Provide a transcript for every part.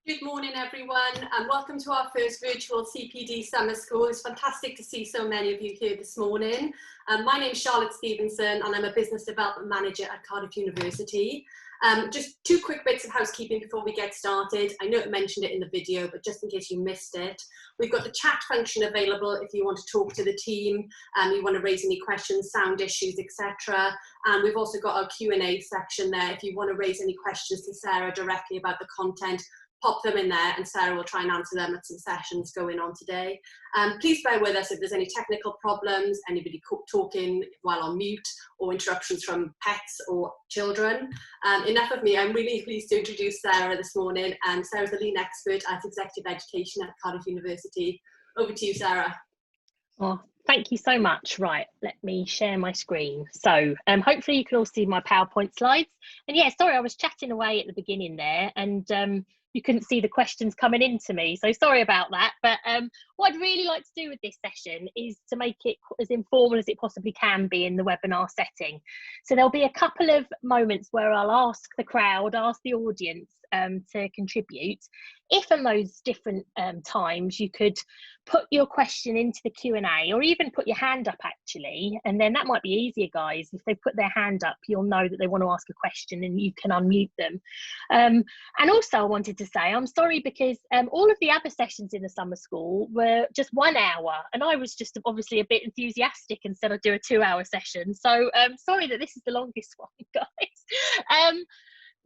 Good morning everyone and welcome to our first virtual CPD Summer School. It's fantastic to see so many of you here this morning. My name is Charlotte Stevenson and I'm a Business Development Manager at Cardiff University. Just two quick bits of housekeeping before we get started. I know I mentioned it in the video, but just in case you missed it, we've got the chat function available if you want to talk to the team, you want to raise any questions, sound issues, etc. And we've also got our Q&A section there if you want to raise any questions to Sarah directly about the content. Pop them in there and Sarah will try and answer them at some sessions going on today. Please bear with us if there's any technical problems, anybody talking while on mute, or interruptions from pets or children. Enough of me, I'm really pleased to introduce Sarah this morning. Sarah's the lead expert at Executive Education at Cardiff University. Over to you, Sarah. Oh, thank you so much. Right, let me share my screen. So hopefully you can all see my PowerPoint slides. And yeah, sorry, I was chatting away at the beginning there and you couldn't see the questions coming into me. So sorry about that. But what I'd really like to do with this session is to make it as informal as it possibly can be in the webinar setting. So there'll be a couple of moments where I'll ask the crowd, ask the audience to contribute. If in those different times you could put your question into the Q&A or even put your hand up actually, and then that might be easier, guys. If they put their hand up, you'll know that they want to ask a question and you can unmute them. And also I wanted to say I'm sorry because all of the other sessions in the summer school were just 1 hour and I was just obviously a bit enthusiastic and said I'd do a 2-hour session. So sorry that this is the longest one, guys.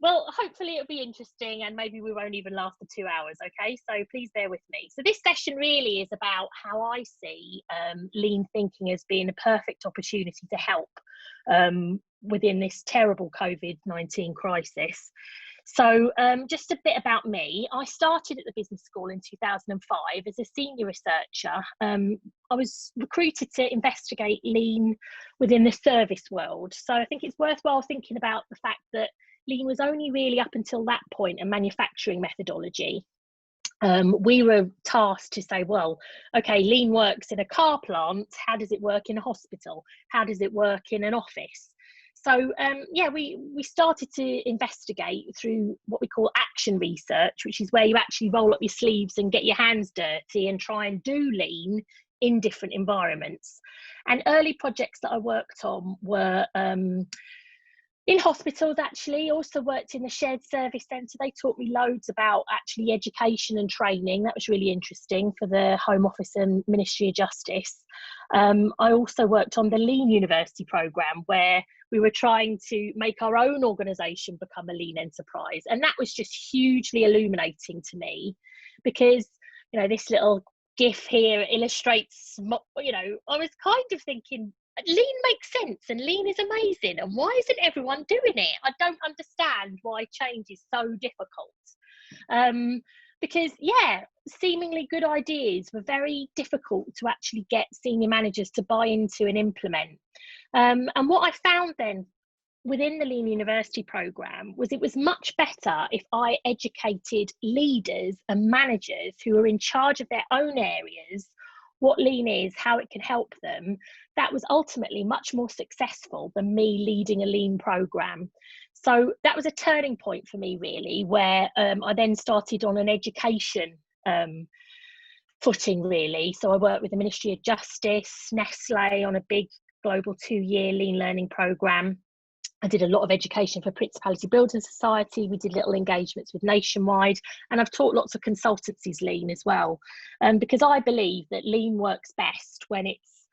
Well, hopefully it'll be interesting and maybe we won't even last for 2 hours, okay? So please bear with me. So this session really is about how I see lean thinking as being a perfect opportunity to help within this terrible COVID-19 crisis. So just a bit about me. I started at the business school in 2005 as a senior researcher. I was recruited to investigate lean within the service world. So I think it's worthwhile thinking about the fact that lean was only really up until that point a manufacturing methodology. We were tasked to say, well, okay, lean works in a car plant. How does it work in a hospital? How does it work in an office? So yeah, we started to investigate through what we call action research, which is where you actually roll up your sleeves and get your hands dirty and try and do lean in different environments. And early projects that I worked on were in hospitals, actually. Also worked in the shared service centre. They taught me loads about actually education and training. That was really interesting for the Home Office and Ministry of Justice. I also worked on the Lean University programme, where we were trying to make our own organisation become a lean enterprise. And that was just hugely illuminating to me, because, you know, this little GIF here illustrates, you know, I was kind of thinking, lean makes sense and lean is amazing, and why isn't everyone doing it? I don't understand why change is so difficult. Because yeah, seemingly good ideas were very difficult to actually get senior managers to buy into and implement. And what I found then within the Lean University programme was it was much better if I educated leaders and managers who are in charge of their own areas what lean is, how it can help them. That was ultimately much more successful than me leading a lean programme. So that was a turning point for me, really, where I then started on an education footing, really. So I worked with the Ministry of Justice, Nestle on a big global 2-year lean learning programme. I did a lot of education for Principality Building Society. We did little engagements with Nationwide, and I've taught lots of consultancies lean as well, because I believe that lean works best when it's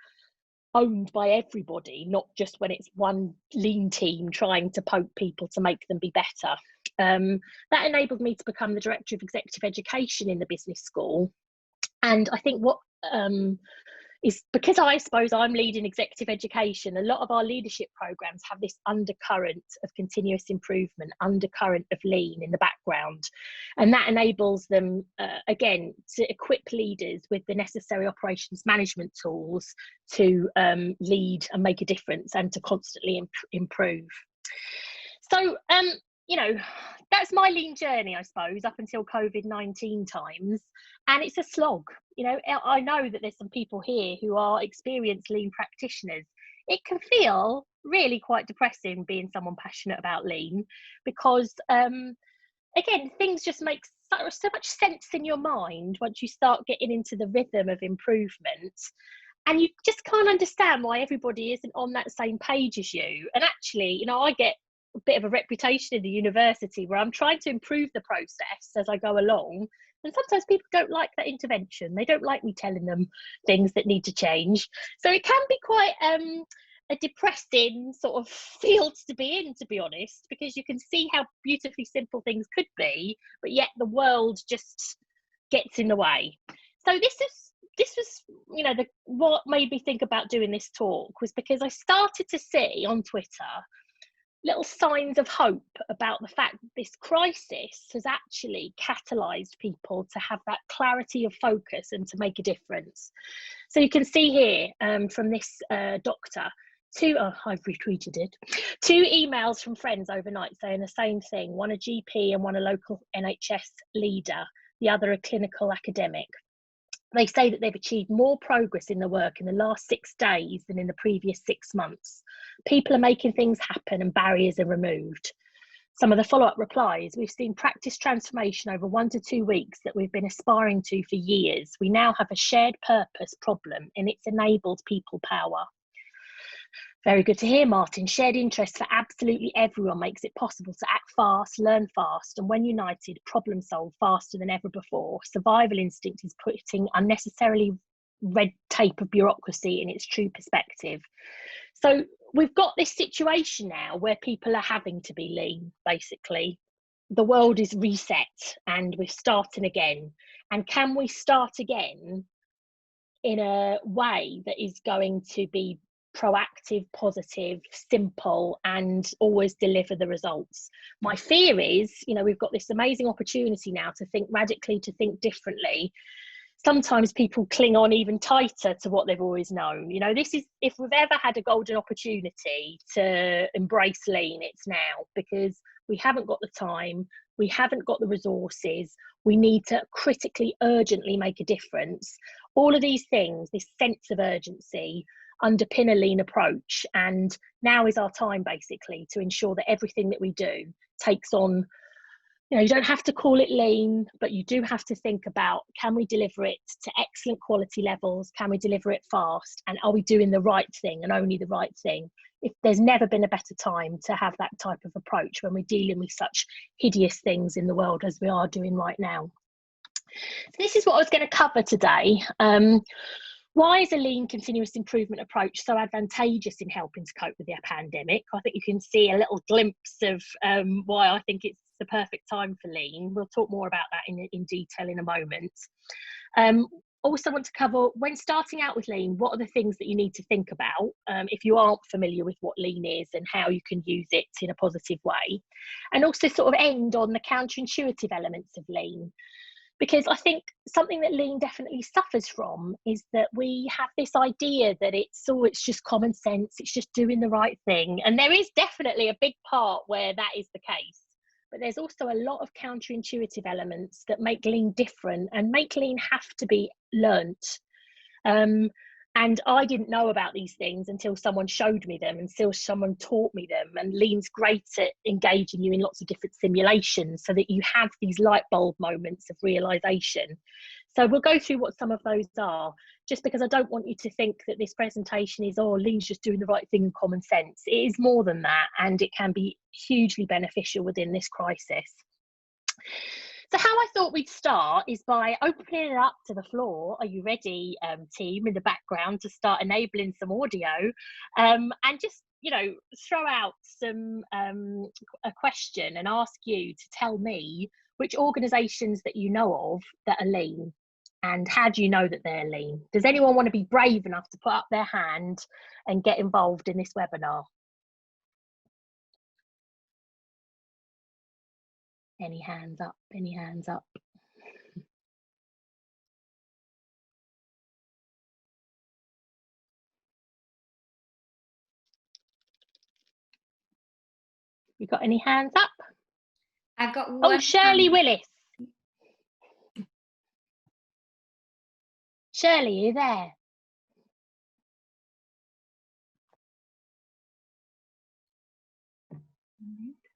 owned by everybody, not just when it's one lean team trying to poke people to make them be better. That enabled me to become the Director of Executive Education in the business school. And I think what is, because I suppose I'm leading executive education, a lot of our leadership programs have this undercurrent of continuous improvement, undercurrent of lean in the background. And that enables them, again, to equip leaders with the necessary operations management tools to lead and make a difference and to constantly improve. So, you know, that's my lean journey, I suppose, up until COVID-19 times. And it's a slog. You know, I know that there's some people here who are experienced lean practitioners. It can feel really quite depressing being someone passionate about lean, because, again, things just make so much sense in your mind once you start getting into the rhythm of improvement. And you just can't understand why everybody isn't on that same page as you. And actually, you know, I get a bit of a reputation in the university where I'm trying to improve the process as I go along, and sometimes people don't like that intervention. They don't like me telling them things that need to change. So it can be quite a depressing sort of field to be in, to be honest, because you can see how beautifully simple things could be, but yet the world just gets in the way. So this was, you know, what made me think about doing this talk was because I started to see on Twitter little signs of hope about the fact that this crisis has actually catalysed people to have that clarity of focus and to make a difference. So you can see here from this doctor, I've retweeted it, 2 emails from friends overnight saying the same thing, one a GP and one a local NHS leader, the other a clinical academic. They say that they've achieved more progress in their work in the last 6 days than in the previous 6 months. People are making things happen and barriers are removed. Some of the follow-up replies: we've seen practice transformation over 1 to 2 weeks that we've been aspiring to for years. We now have a shared purpose problem and it's enabled people power. Very good to hear, Martin. Shared interest for absolutely everyone makes it possible to act fast, learn fast, and when united, problem solve faster than ever before. Survival instinct is putting unnecessarily red tape of bureaucracy in its true perspective. So we've got this situation now where people are having to be lean, basically. The world is reset and we're starting again. And can we start again in a way that is going to be proactive, positive, simple, and always deliver the results. My fear is, we've got this amazing opportunity now to think radically, to think differently. Sometimes people cling on even tighter to what they've always known. This is, if we've ever had a golden opportunity to embrace lean, it's now, because we haven't got the time, we haven't got the resources, we need to critically, urgently make a difference. All of these things, this sense of urgency, underpin a lean approach, and now is our time basically to ensure that everything that we do takes on, you don't have to call it lean, but you do have to think about, can we deliver it to excellent quality levels? Can we deliver it fast? And are we doing the right thing and only the right thing? If there's never been a better time to have that type of approach when we're dealing with such hideous things in the world as we are doing right now. So this is what I was going to cover today. Why is a lean continuous improvement approach so advantageous in helping to cope with the pandemic? I think you can see a little glimpse of why I think it's the perfect time for lean. We'll talk more about that in detail in a moment. Also want to cover, when starting out with lean, what are the things that you need to think about if you aren't familiar with what lean is and how you can use it in a positive way. And also sort of end on the counterintuitive elements of lean. Because I think something that lean definitely suffers from is that we have this idea that it's just common sense, it's just doing the right thing. And there is definitely a big part where that is the case. But there's also a lot of counterintuitive elements that make lean different and make lean have to be learnt. And I didn't know about these things until someone showed me them, until someone taught me them. And lean's great at engaging you in lots of different simulations so that you have these light bulb moments of realization. So we'll go through what some of those are, just because I don't want you to think that this presentation is, oh, lean's just doing the right thing in common sense. It is more than that, and it can be hugely beneficial within this crisis. So how I thought we'd start is by opening it up to the floor. Are you ready, team, in the background, to start enabling some audio? And just, throw out a question and ask you to tell me which organisations that you know of that are lean, and how do you know that they're lean? Does anyone want to be brave enough to put up their hand and get involved in this webinar? Any hands up? Any hands up? You got any hands up? I've got one. Oh, Shirley Willis. Shirley, are you there?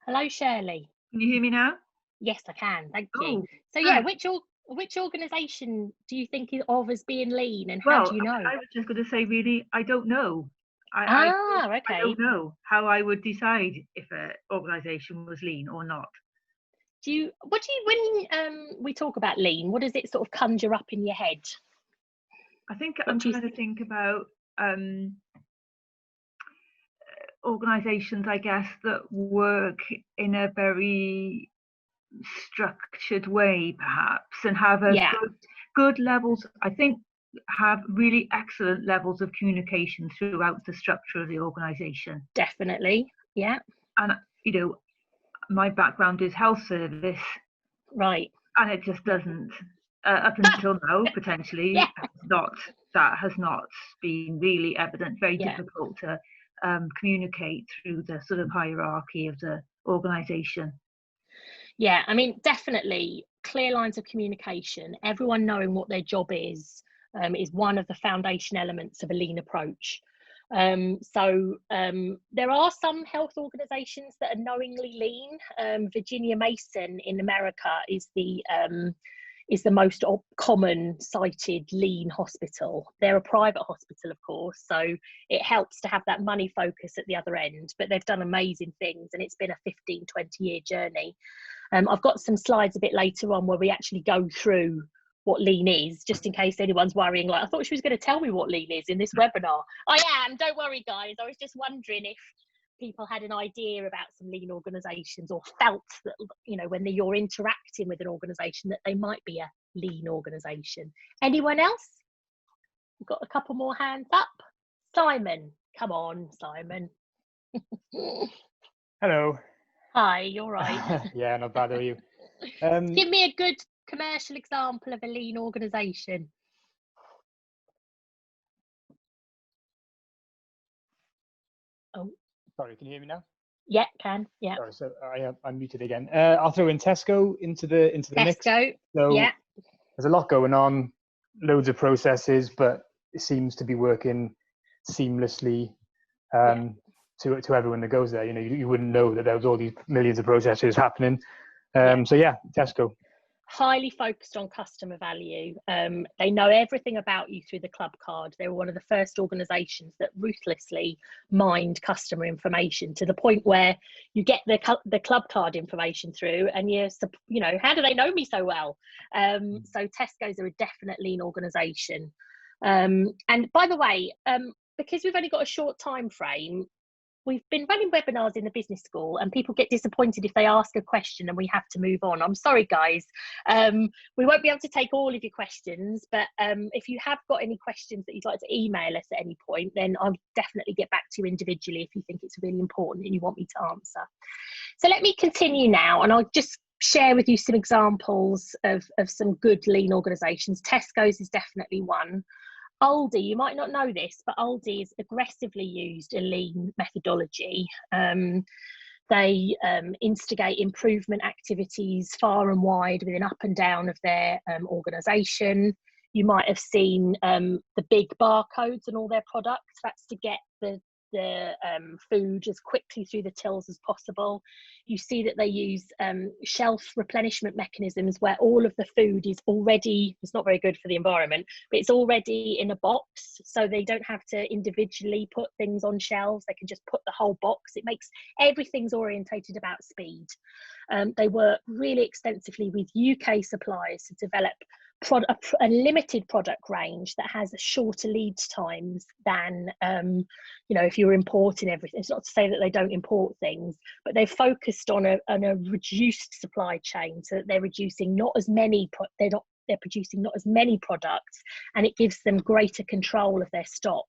Hello, Shirley. Can you hear me now? Yes, I can. Thank you. Oh, So yeah, which organisation do you think of as being lean, and how do you know? I was just going to say, really, I don't know. Okay. I don't know how I would decide if an organisation was lean or not. When we talk about lean, what does it sort of conjure up in your head? I think I'm trying to think about organisations, I guess, that work in a very structured way, perhaps, and have a good levels, I think, have really excellent levels of communication throughout the structure of the organisation. Definitely, yeah. And my background is health service, right, and it just doesn't up until now potentially that has not been really evident. Very difficult to communicate through the sort of hierarchy of the organisation. Yeah, I mean, definitely clear lines of communication, everyone knowing what their job is one of the foundation elements of a lean approach. So there are some health organisations that are knowingly lean. Virginia Mason in America is the most common cited lean hospital. They're a private hospital, of course, so it helps to have that money focus at the other end, but they've done amazing things, and it's been a 15-20 year journey. I've got some slides a bit later on where we actually go through what lean is, just in case anyone's worrying, like, I thought she was going to tell me what lean is in this webinar. I am, don't worry guys. I was just wondering if people had an idea about some lean organisations, or felt that, when you're interacting with an organisation, that they might be a lean organisation. Anyone else? We've got a couple more hands up. Simon. Come on, Simon. Hello. Hi, you're right. Yeah, not bad. How are you? Give me a good commercial example of a lean organisation. Oh, sorry, can you hear me now? Yeah, can. Yeah. Sorry, so I'm muted again. I'll throw in Tesco into the mix. Tesco. So Yeah. there's a lot going on, loads of processes, but it seems to be working seamlessly to everyone that goes there. You know, you wouldn't know that there was all these millions of processes happening. So yeah, Tesco. Highly focused on customer value. They know everything about you through the club card. They were one of the first organisations that ruthlessly mined customer information to the point where you get the club card information through, and you know, how do they know me so well? So Tesco's are a definite lean organisation. And by the way, because we've only got a short time frame, we've been running webinars in the business school, and people get disappointed if they ask a question and we have to move on. I'm sorry, guys. We won't be able to take all of your questions, but if you have got any questions that you'd like to email us at any point, then I'll definitely get back to you individually if you think it's really important and you want me to answer. So let me continue now, and I'll just share with you some examples of some good lean organisations. Tesco's is definitely one. Aldi, you might not know this, but Aldi has aggressively used a lean methodology. They instigate improvement activities far and wide within up and down of their organisation. You might have seen the big barcodes on all their products. That's to get the food as quickly through the tills as possible. You see that they use shelf replenishment mechanisms where all of the food is already, it's not very good for the environment, but it's already in a box, so they don't have to individually put things on shelves. They can just put the whole box. It makes everything's orientated about speed. They work really extensively with UK suppliers to develop a limited product range that has shorter lead times than you know, if you're importing everything. It's not to say that they don't import things, but they've focused on a reduced supply chain, so that they're reducing not as many they're producing not as many products, and it gives them greater control of their stock.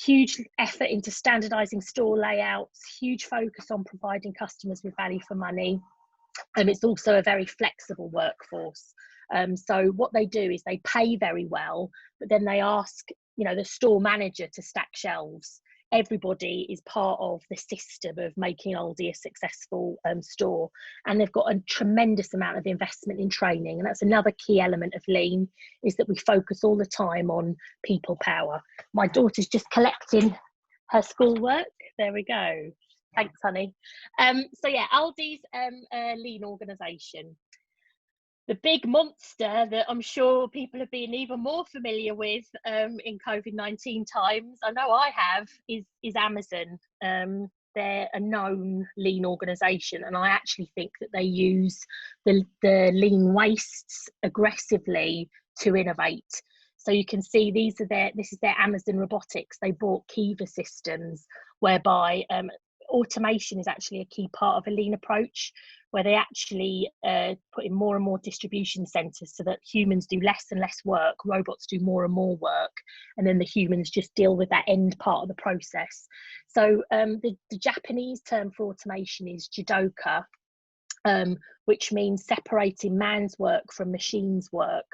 Huge effort into standardizing store layouts, huge focus on providing customers with value for money, and it's also a very flexible workforce. So what they do is they pay very well, but then they ask, you know, the store manager to stack shelves. Everybody is part of the system of making Aldi a successful store, and they've got a tremendous amount of investment in training. And that's another key element of lean, is that we focus all the time on people power. My daughter's just collecting her schoolwork. There we go. Thanks, honey. So yeah, Aldi's a lean organisation. The big monster that I'm sure people have been even more familiar with in COVID-19 times, I know I have, is Amazon. They're a known lean organisation, and I actually think that they use the lean wastes aggressively to innovate. So you can see this is their Amazon robotics. They bought Kiva systems, whereby automation is actually a key part of a lean approach, where they actually put in more and more distribution centres so that humans do less and less work, robots do more and more work, and then the humans just deal with that end part of the process. So the Japanese term for automation is jidoka, which means separating man's work from machine's work.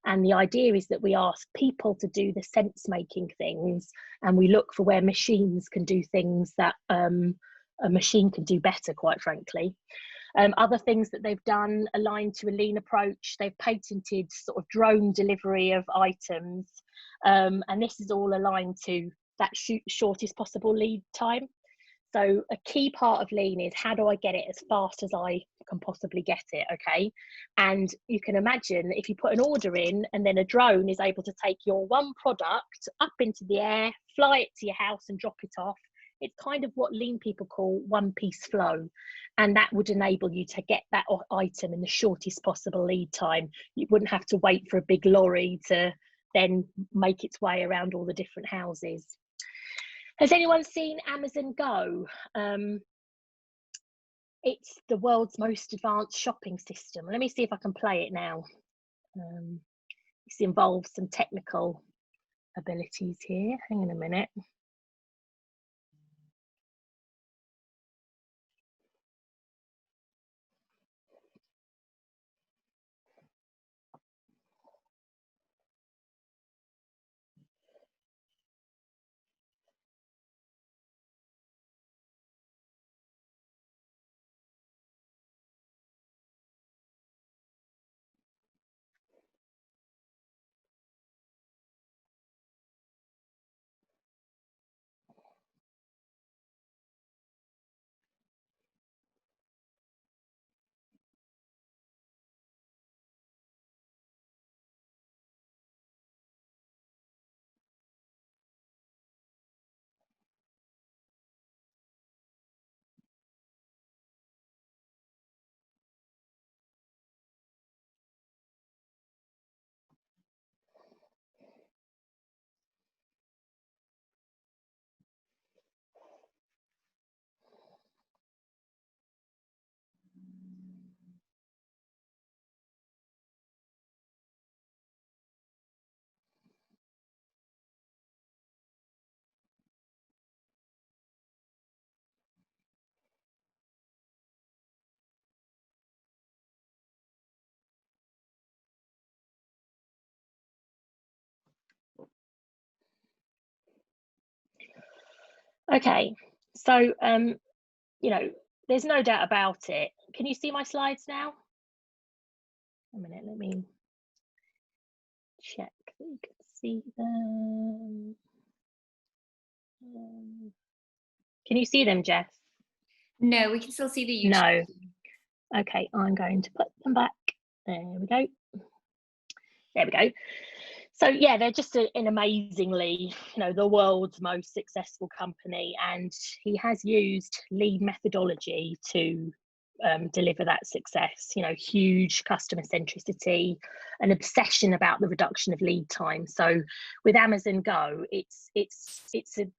And the idea is that we ask people to do the sense-making things, and we look for where machines can do things that a machine can do better, quite frankly. Other things that they've done aligned to a lean approach, they've patented sort of drone delivery of items, and this is all aligned to that shortest possible lead time. So a key part of lean is, how do I get it as fast as I can possibly get it, okay? And you can imagine if you put an order in and then a drone is able to take your one product up into the air, fly it to your house and drop it off, it's kind of what lean people call one-piece flow. And that would enable you to get that item in the shortest possible lead time. You wouldn't have to wait for a big lorry to then make its way around all the different houses. Has anyone seen Amazon Go? It's the world's most advanced shopping system. Let me see if I can play it now. This involves some technical abilities here. Hang on a minute. Okay, so you know, there's no doubt about it. Can you see my slides now? A minute, let me check that you can see them. Can you see them, Jess? No, we can still see the YouTube. No. Okay, I'm going to put them back. There we go. There we go. So yeah, they're just an amazingly, the world's most successful company, and he has used lean methodology to deliver that success. Huge customer centricity, an obsession about the reduction of lead time. So with Amazon Go, it's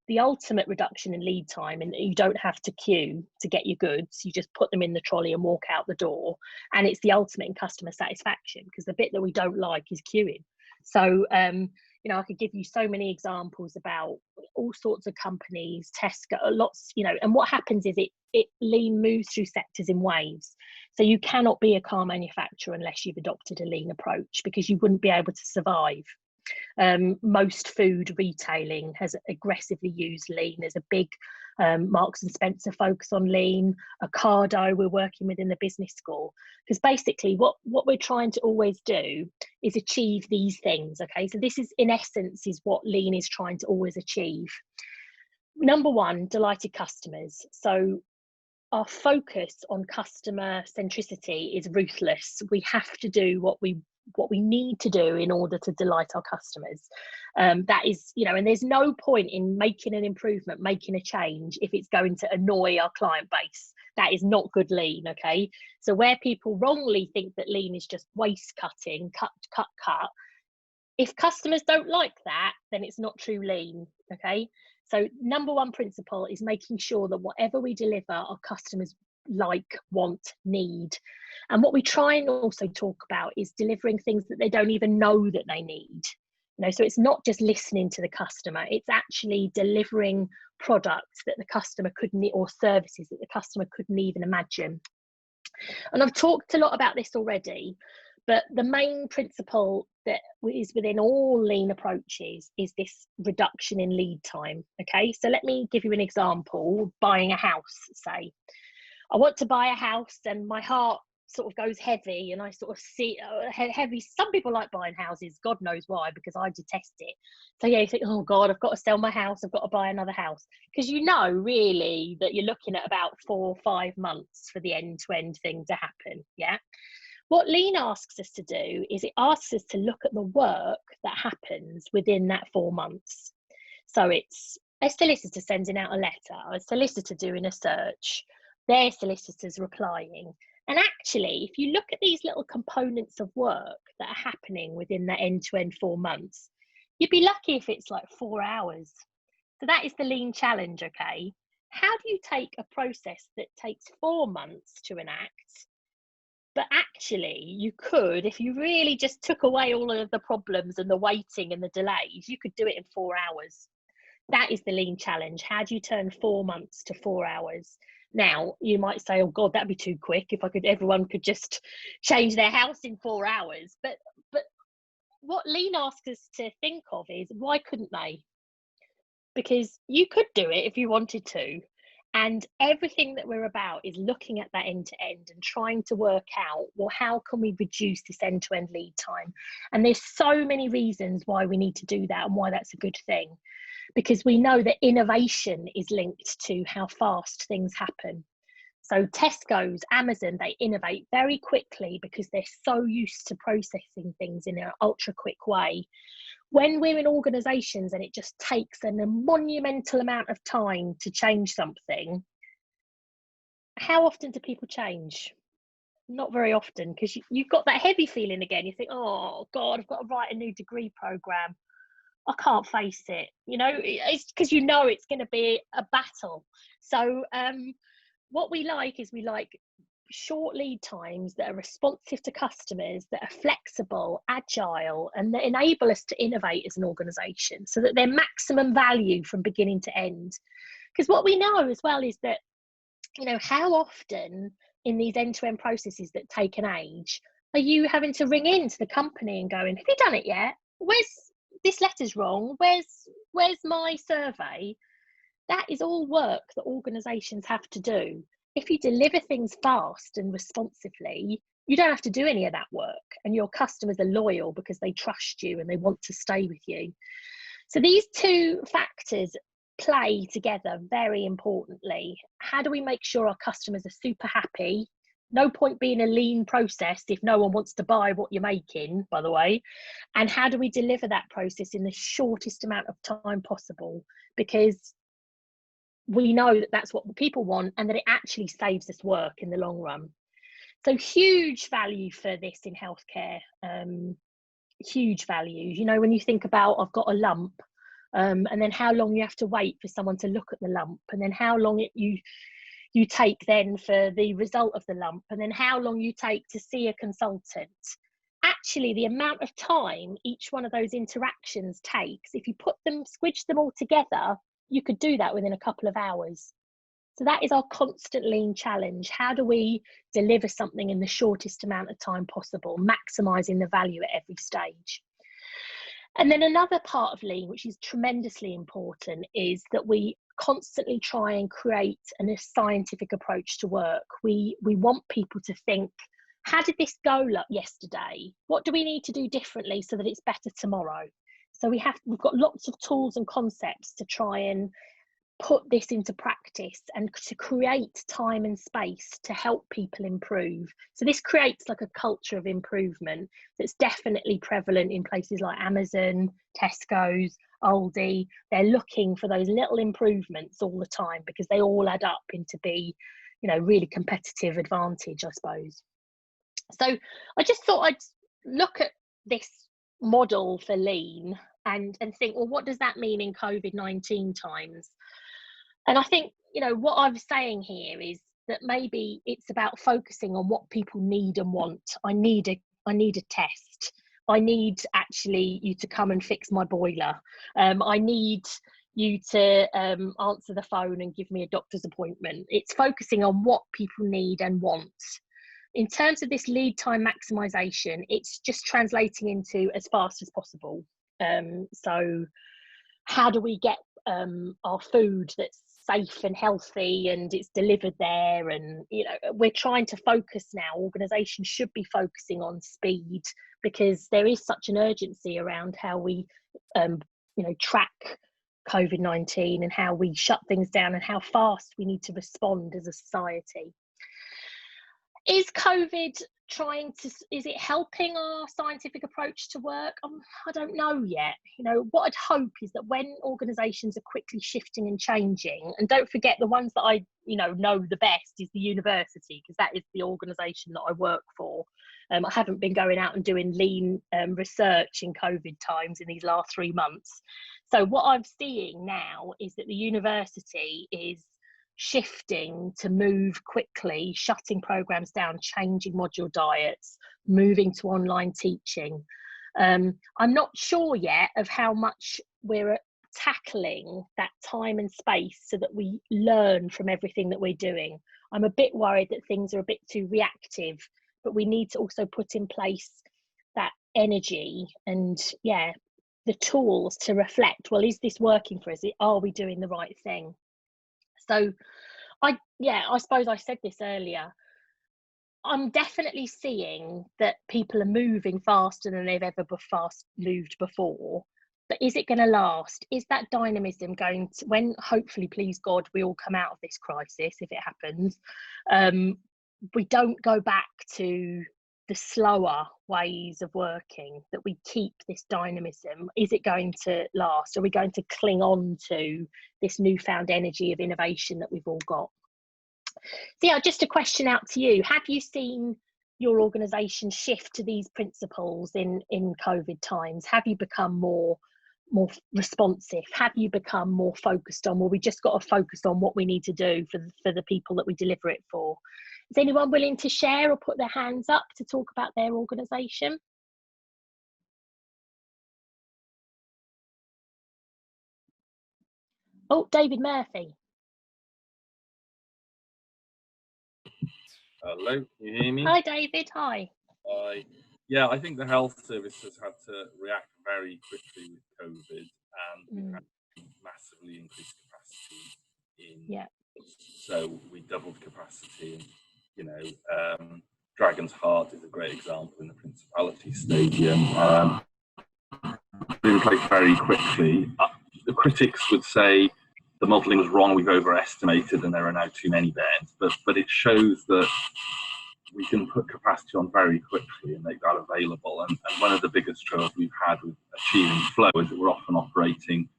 the ultimate reduction in lead time, and you don't have to queue to get your goods. You just put them in the trolley and walk out the door, and it's the ultimate in customer satisfaction, because the bit that we don't like is queuing. So I could give you so many examples about all sorts of companies, Tesco, lots, and what happens is it lean moves through sectors in waves. So you cannot be a car manufacturer unless you've adopted a lean approach, because you wouldn't be able to survive. Most food retailing has aggressively used lean. There's a big Marks and Spencer focus on lean. Ocado we're working with in the business school, because basically what we're trying to always do is achieve these things. Okay, so this is in essence is what lean is trying to always achieve. Number one, delighted customers. So our focus on customer centricity is ruthless. We have to do what we need to do in order to delight our customers. That is, and there's no point in making an improvement, making a change, if it's going to annoy our client base. That is not good lean. Okay, so where people wrongly think that lean is just waste cutting, cut, if customers don't like that, then it's not true lean. Okay, so number one principle is making sure that whatever we deliver, our customers like, want, need. And what we try and also talk about is delivering things that they don't even know that they need. So it's not just listening to the customer, it's actually delivering products that the customer couldn't, or services that the customer couldn't even imagine. And I've talked a lot about this already, but the main principle that is within all lean approaches is this reduction in lead time. Okay, so let me give you an example. Buying a house, say. I want to buy a house and my heart sort of goes heavy, and I sort of see heavy. Some people like buying houses, God knows why, because I detest it. So yeah, you think, oh God, I've got to sell my house, I've got to buy another house, because really that you're looking at about 4 or 5 months for the end-to-end thing to happen. Yeah. What lean asks us to do is it asks us to look at the work that happens within that 4 months. So it's a solicitor sending out a letter, a solicitor doing a search, their solicitors replying. And actually, if you look at these little components of work that are happening within that end-to-end 4 months, you'd be lucky if it's like 4 hours. So that is the lean challenge. Okay, how do you take a process that takes 4 months to enact, but actually you could, if you really just took away all of the problems and the waiting and the delays, you could do it in 4 hours? That is the lean challenge. How do you turn 4 months to 4 hours? Now, you might say, oh God, that'd be too quick. If everyone could just change their house in 4 hours. But what lean asks us to think of is, why couldn't they? Because you could do it if you wanted to. And everything that we're about is looking at that end to end and trying to work out, well, how can we reduce this end to end lead time? And there's so many reasons why we need to do that and why that's a good thing. Because we know that innovation is linked to how fast things happen. So Tesco's, Amazon, they innovate very quickly because they're so used to processing things in an ultra quick way. When we're in organisations and it just takes a monumental amount of time to change something, how often do people change? Not very often, because you've got that heavy feeling again. You think, oh God, I've got to write a new degree programme. I can't face it. It's because it's going to be a battle. So what we like is short lead times that are responsive to customers, that are flexible, agile, and that enable us to innovate as an organisation so that they're maximum value from beginning to end. Because what we know as well is that, how often in these end-to-end processes that take an age are you having to ring into the company and going, have you done it yet? This letter's wrong. Where's my survey? that is all work that organisations have to do. If you deliver things fast and responsively, you don't have to do any of that work, and your customers are loyal because they trust you and they want to stay with you. So these two factors play together very importantly. How do we make sure our customers are super happy? No point being a lean process if no one wants to buy what you're making, by the way. And how do we deliver that process in the shortest amount of time possible? Because we know that that's what the people want, and that it actually saves us work in the long run. So huge value for this in healthcare, huge value. You know, when you think about, I've got a lump, and then how long you have to wait for someone to look at the lump, and then how long you take then for the result of the lump, and then how long you take to see a consultant. Actually, the amount of time each one of those interactions takes, if you squidge them all together, you could do that within a couple of hours. So that is our constant lean challenge. How do we deliver something in the shortest amount of time possible, maximising the value at every stage? And then another part of lean, which is tremendously important, is that we constantly try and create a scientific approach to work. We want people to think, how did this go yesterday? What do we need to do differently so that it's better tomorrow? So we've got lots of tools and concepts to try and put this into practice and to create time and space to help people improve. So this creates like a culture of improvement that's definitely prevalent in places like Amazon, Tesco's, Aldi. They're looking for those little improvements all the time because they all add up into be, you know, really competitive advantage, I suppose. So I just thought I'd look at this model for lean and think, well, what does that mean in COVID-19 times? And I think, you know, what I'm saying here is that maybe it's about focusing on what people need and want. I need a test. I need actually you to come and fix my boiler. I need you to answer the phone and give me a doctor's appointment. It's focusing on what people need and want. In terms of this lead time maximisation, it's just translating into as fast as possible. So how do we get our food that's safe and healthy and it's delivered there? And, you know, we're trying to focus now. Organisations should be focusing on speed because there is such an urgency around how we, you know, track COVID-19 and how we shut things down and how fast we need to respond as a society. Is COVID is it helping our scientific approach to work? I don't know yet. You know, what I'd hope is that when organisations are quickly shifting and changing, and don't forget the ones that I, you know the best is the university, because that is the organisation that I work for. I haven't been going out and doing lean research in COVID times in these last 3 months. So what I'm seeing now is that the university is shifting to move quickly, shutting programs down, changing module diets, moving to online teaching. I'm not sure yet of how much we're tackling that time and space so that we learn from everything that we're doing. I'm a bit worried that things are a bit too reactive, but we need to also put in place that energy and the tools to reflect, well, is this working for us? Are we doing the right thing? So I suppose I said this earlier. I'm definitely seeing that people are moving faster than they've ever moved before. But is it going to last? Is that dynamism going to, when hopefully, please God, we all come out of this crisis, if it happens, we don't go back to the slower ways of working, that we keep this dynamism? Is it going to last? Are we going to cling on to this newfound energy of innovation that we've all got? So yeah, just a question out to you. Have you seen your organisation shift to these principles in COVID times? Have you become more responsive? Have you become more focused on, well, we just got to focus on what we need to do for the people that we deliver it for? Is anyone willing to share or put their hands up to talk about their organisation? Oh, David Murphy. Hello, can you hear me? Hi, David. Hi. Hi. Yeah, I think the health service has had to react very quickly with COVID, and we've had to massively increase capacity Dragon's Heart is a great example in the Principality Stadium. In place very quickly. The critics would say the modelling was wrong, we've overestimated, and there are now too many beds. But it shows that we can put capacity on very quickly and make that available. And one of the biggest struggles we've had with achieving flow is that we're often operating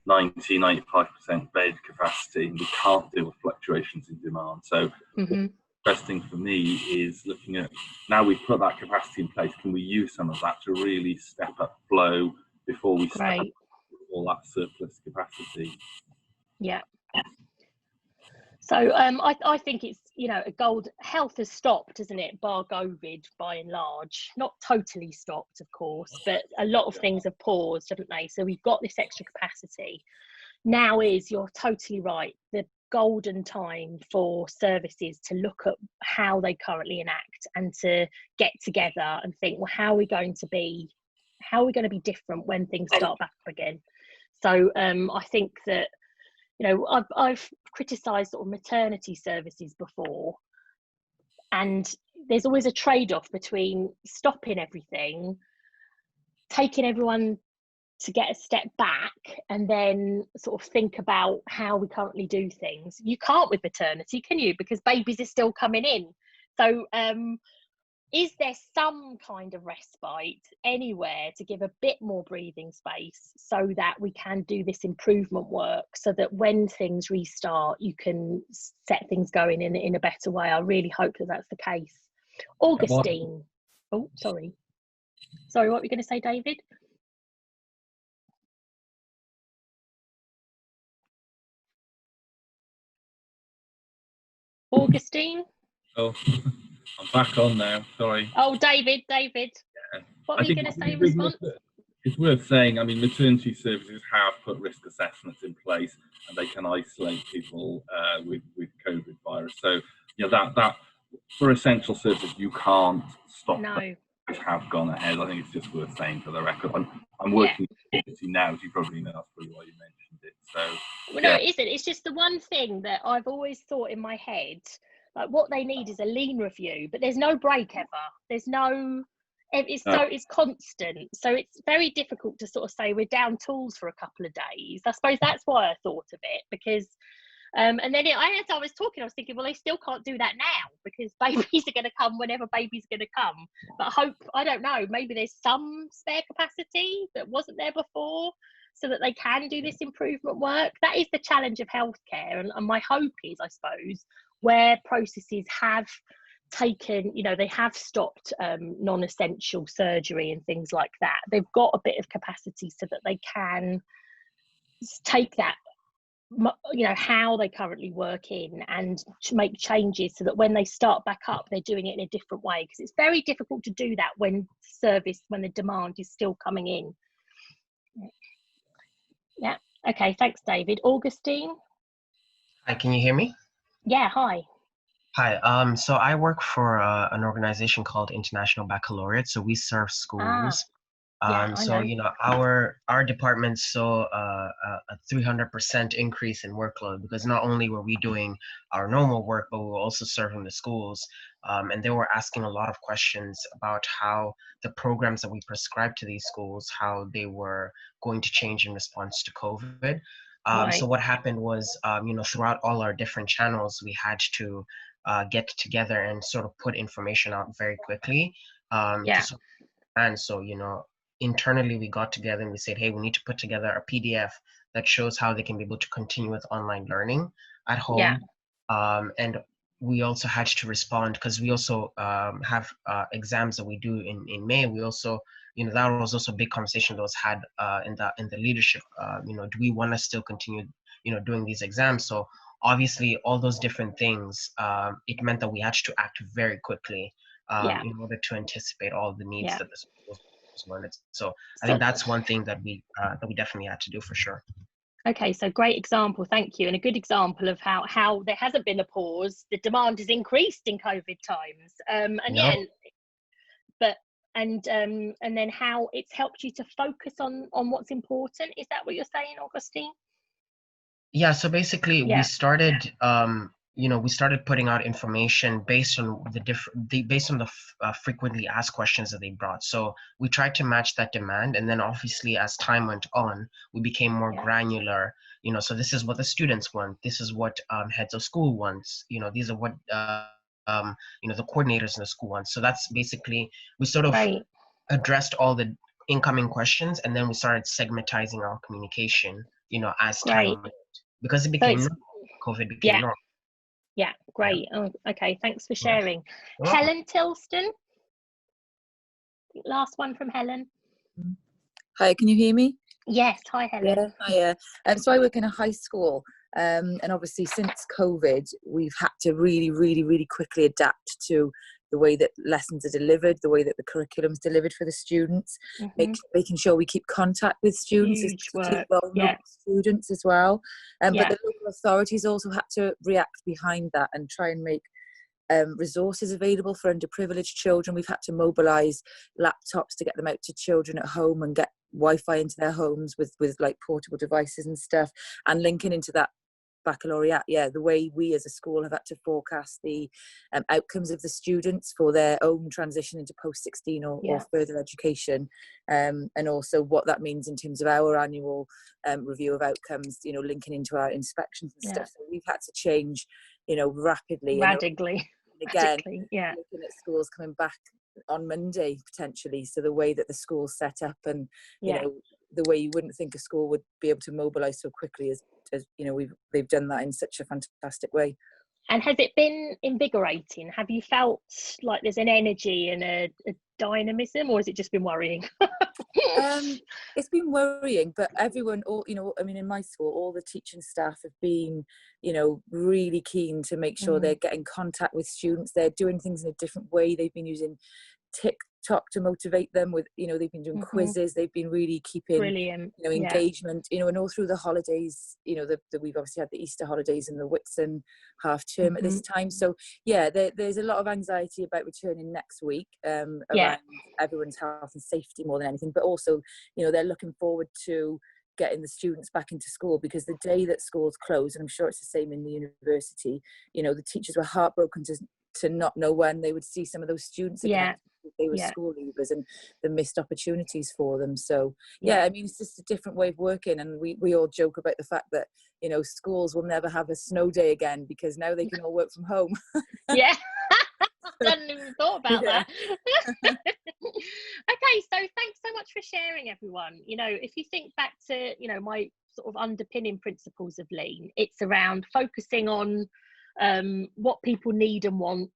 90-95% bed capacity, and we can't deal with fluctuations in demand. So the best thing for me is looking at, now we've put that capacity in place, can we use some of that to really step up flow before we start all that surplus capacity? Yeah. So I think it's, a gold. Health has stopped, isn't it, bar COVID by and large. Not totally stopped, of course, but a lot of things have paused, haven't they? So we've got this extra capacity. Now you're totally right, the golden time for services to look at how they currently enact and to get together and think, well, how are we going to be different when things start back up again? So I think that, I've criticised sort of maternity services before, and there's always a trade-off between stopping everything, taking everyone to get a step back, and then sort of think about how we currently do things. You can't with maternity, can you? Because babies are still coming in. So is there some kind of respite anywhere to give a bit more breathing space so that we can do this improvement work, so that when things restart, you can set things going in a better way? I really hope that that's the case. Augustine. Oh, sorry. Sorry, what were you going to say, David? Augustine? Oh, I'm back on now, sorry. Oh, David. Yeah. What were you going to say in response? It's worth saying, I mean, maternity services have put risk assessments in place, and they can isolate people with COVID virus. So, that for essential services, you can't stop. No. Have gone ahead. I think it's just worth saying for the record. I'm working in community now, as you probably know. That's probably why you mentioned it. So, well, no, it isn't. It's just the one thing that I've always thought in my head, like what they need is a lean review, but there's no break ever. There's no. It's constant. So it's very difficult to sort of say we're down tools for a couple of days. I suppose that's why I thought of it, because. And then as I was talking, I was thinking, well, they still can't do that now because babies are going to come whenever babies are going to come. But I don't know, maybe there's some spare capacity that wasn't there before so that they can do this improvement work. That is the challenge of healthcare. And my hope is, I suppose, where processes have taken, they have stopped non-essential surgery and things like that. They've got a bit of capacity so that they can take that, how they currently work in and to make changes so that when they start back up, they're doing it in a different way, because it's very difficult to do that when the demand is still coming in. Yeah. Okay. Thanks, David. Augustine. Hi, can you hear me? Yeah. Hi. Hi. So I work for an organization called International Baccalaureate. So we serve schools. Our department saw a 300% increase in workload, because not only were we doing our normal work, but we were also serving the schools. And they were asking a lot of questions about how the programs that we prescribed to these schools, how they were going to change in response to COVID. So what happened was, throughout all our different channels, we had to get together and sort of put information out very quickly. And so, internally we got together and we said, hey, we need to put together a PDF that shows how they can be able to continue with online learning at home. And we also had to respond, because we also have exams that we do in May. We also, that was also a big conversation that was had in the leadership. Do we want to still continue, doing these exams? So obviously all those different things, it meant that we had to act very quickly in order to anticipate all the needs that the schools wanted. So I think that's one thing that we definitely had to do for sure. Okay, so great example, thank you, and a good example of how there hasn't been a pause. The demand has increased in COVID times, and then how it's helped you to focus on what's important. Is that what you're saying, Augustine? Yeah. So basically, we started. we started putting out information based on the frequently asked questions that they brought. So we tried to match that demand, and then obviously as time went on, we became more granular. So this is what the students want. This is what heads of school wants. These are what the coordinators in the school want. So that's basically, we sort of addressed all the incoming questions, and then we started segmentizing our communication, as time went, because it became COVID became normal. Yeah, great. Oh, okay, thanks for sharing. Yeah. Helen Tilston, last one from Helen. Hi, can you hear me? Yes, hi Helen. Yeah, hi. So I work in a high school, and obviously since COVID, we've had to really, really, really quickly adapt to the way that lessons are delivered, the way that the curriculum is delivered for the students, making sure we keep contact with students, especially vulnerable students as well. But the local authorities also had to react behind that and try and make resources available for underprivileged children. We've had to mobilise laptops to get them out to children at home and get Wi-Fi into their homes with like portable devices and stuff, and linking into that baccalaureate, the way we as a school have had to forecast the outcomes of the students for their own transition into post-16 or further education, and also what that means in terms of our annual review of outcomes, linking into our inspections and stuff. So we've had to change, radically. And again, looking at schools coming back on Monday potentially, so the way that the school's set up, and the way you wouldn't think a school would be able to mobilise so quickly as they've done that in such a fantastic way. And has it been invigorating? Have you felt like there's an energy and a dynamism, or has it just been worrying? It's been worrying, but everyone, in my school, all the teaching staff have been, really keen to make sure they're getting contact with students. They're doing things in a different way. They've been using TikTok to motivate them with, they've been doing quizzes. They've been really keeping, engagement, and all through the holidays, we've obviously had the Easter holidays and the Whitsun half term at this time. So there's a lot of anxiety about returning next week, around everyone's health and safety more than anything, but also, they're looking forward to getting the students back into school, because the day that schools close, and I'm sure it's the same in the university, the teachers were heartbroken to not know when they would see some of those students again. They were school leavers, and the missed opportunities for them. So it's just a different way of working, and we all joke about the fact that schools will never have a snow day again, because now they can all work from home. I hadn't even thought about that. Okay, so thanks so much for sharing, everyone. If you think back to my sort of underpinning principles of lean, it's around focusing on what people need and want.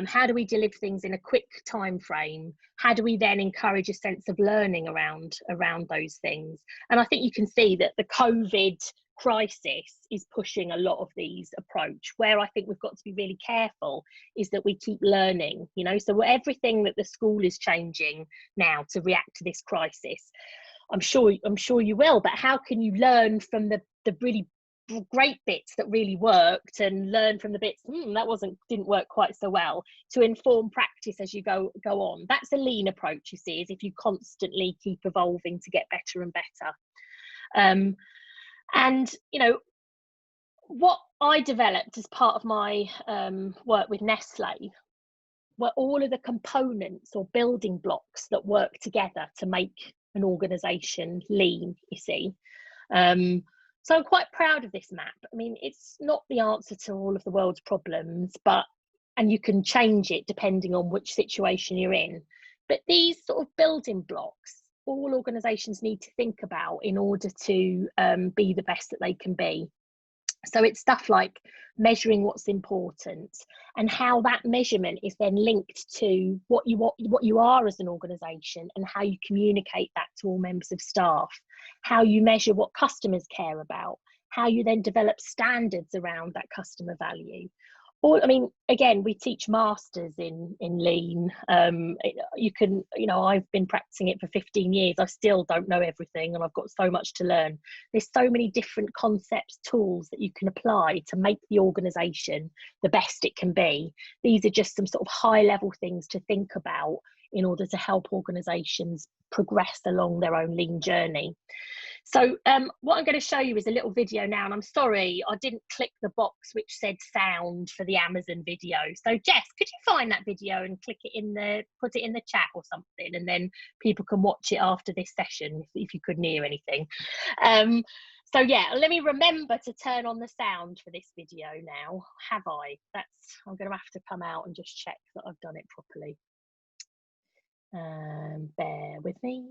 How do we deliver things in a quick time frame? How do we then encourage a sense of learning around those things? And I think you can see that the COVID crisis is pushing a lot of these approach. Where I think we've got to be really careful is that we keep learning, so everything that the school is changing now to react to this crisis, I'm sure you will, but how can you learn from the really great bits that really worked, and learn from the bits that didn't work quite so well, to inform practice as you go on? That's a lean approach, you see, is if you constantly keep evolving to get better and better. And what I developed as part of my work with Nestle were all of the components or building blocks that work together to make an organization lean, you see. So I'm quite proud of this map. I mean, it's not the answer to all of the world's problems, and you can change it depending on which situation you're in. But these sort of building blocks, all organisations need to think about in order to be the best that they can be. So it's stuff like measuring what's important, and how that measurement is then linked to what you are as an organisation, and how you communicate that to all members of staff, how you measure what customers care about, how you then develop standards around that customer value. Again, we teach masters in lean. I've been practicing it for 15 years. I still don't know everything, and I've got so much to learn. There's so many different concepts, tools that you can apply to make the organisation the best it can be. These are just some sort of high level things to think about in order to help organisations progress along their own lean journey. So what I'm going to show you is a little video now, and I'm sorry I didn't click the box which said sound for the Amazon video. So Jess, could you find that video and click it in the, put it in the chat or something, and then people can watch it after this session if you couldn't hear anything. So yeah, let me remember to turn on the sound for this video now. Have I? I'm going to have to come out and just check that I've done it properly. Bear with me.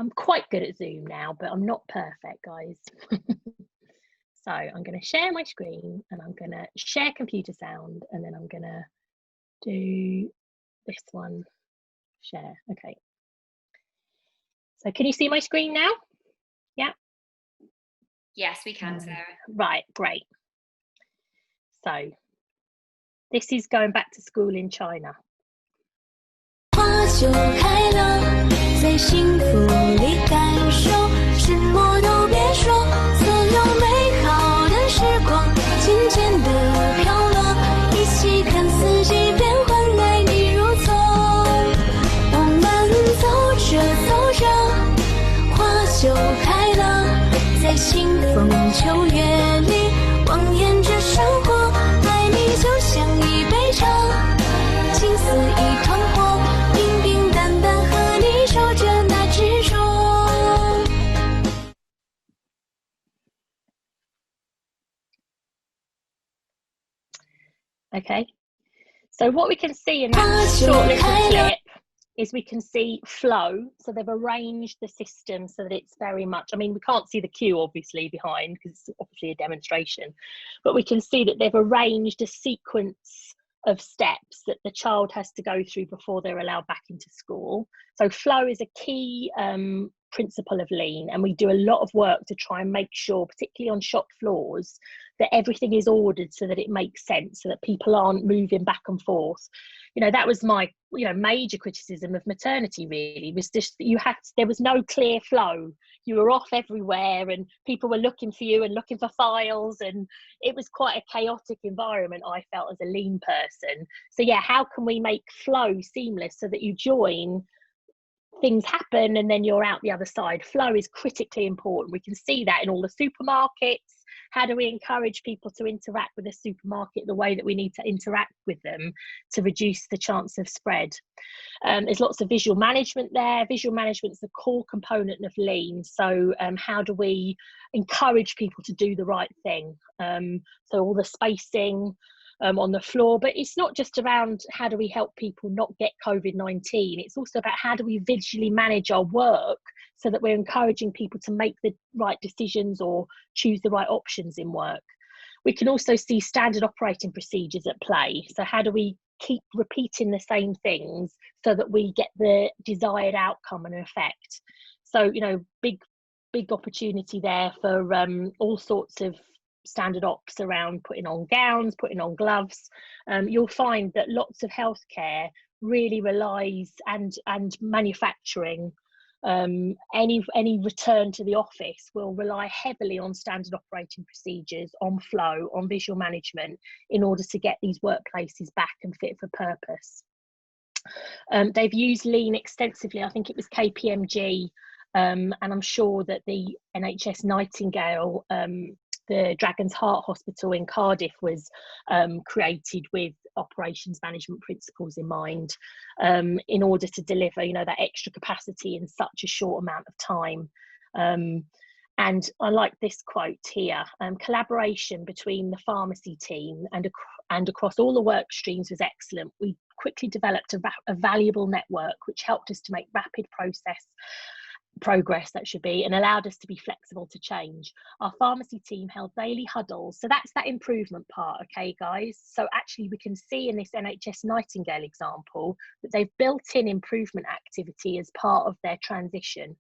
I'm quite good at Zoom now, but I'm not perfect, guys. So I'm going to share my screen, and I'm going to share computer sound, and then I'm going to do this one, share. Okay. So can you see my screen now? Yeah. Yes, we can, Sarah. Right, great. So this is going back to school in China. 花就开了，在幸福里感受，什么都别说，所有美好的时光渐渐地飘落，一起看四季变换，爱你如从。我们走着走着，花就开了，在清风秋月里望眼着生活，爱你就像一杯茶，情似一团火。 Okay, so what we can see in that short little clip is we can see flow. So they've arranged the system so that it's very much, I mean, we can't see the queue obviously behind because it's obviously a demonstration, but we can see that they've arranged a sequence of steps that the child has to go through before they're allowed back into school. So flow is a key principle of lean, and we do a lot of work to try and make sure, particularly on shop floors, that everything is ordered so that it makes sense, so that people aren't moving back and forth. You know, that was my major criticism of maternity, really, was just that there was no clear flow. You were off everywhere and people were looking for you and looking for files, and it was quite a chaotic environment, I felt, as a lean person. So yeah, how can we make flow seamless so that you join, things happen, and then you're out the other side? Flow is critically important. We can see that in all the supermarkets. How do we encourage people to interact with the supermarket the way that we need to interact with them to reduce the chance of spread? There's lots of visual management there. Visual management is the core component of lean. So how do we encourage people to do the right thing? So all the spacing on the floor, but it's not just around how do we help people not get COVID-19, it's also about how do we visually manage our work so that we're encouraging people to make the right decisions or choose the right options in work. We can also see standard operating procedures at play. So how do we keep repeating the same things so that we get the desired outcome and effect? So, you know, big opportunity there for all sorts of standard ops around putting on gowns, putting on gloves. You'll find that lots of healthcare really relies, and manufacturing, any return to the office will rely heavily on standard operating procedures, on flow, on visual management, in order to get these workplaces back and fit for purpose. They've used lean extensively. I think it was KPMG, and I'm sure that the NHS Nightingale, the Dragon's Heart Hospital in Cardiff was created with operations management principles in mind, in order to deliver, you know, that extra capacity in such a short amount of time. And I like this quote here: collaboration between the pharmacy team and across all the work streams was excellent. We quickly developed a valuable network which helped us to make rapid progress, that should be, and allowed us to be flexible to change. Our pharmacy team held daily huddles, so that's that improvement part. Okay guys, so actually we can see in this NHS Nightingale example that they've built in improvement activity as part of their transition.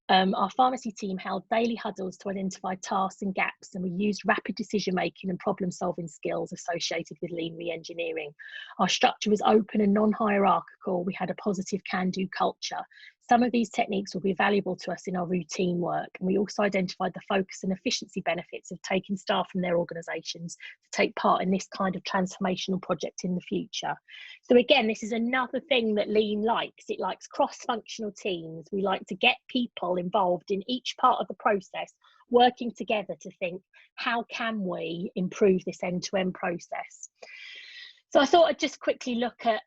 Our pharmacy team held daily huddles to identify tasks and gaps, and we used rapid decision making and problem solving skills associated with lean re-engineering. Our structure was open and non-hierarchical. We had a positive can-do culture. Some of these techniques will be valuable to us in our routine work, and we also identified the focus and efficiency benefits of taking staff from their organisations to take part in this kind of transformational project in the future. So again, this is another thing that Lean likes. It likes cross-functional teams. We like to get people involved in each part of the process, working together to think, how can we improve this end-to-end process? So I thought I'd just quickly look at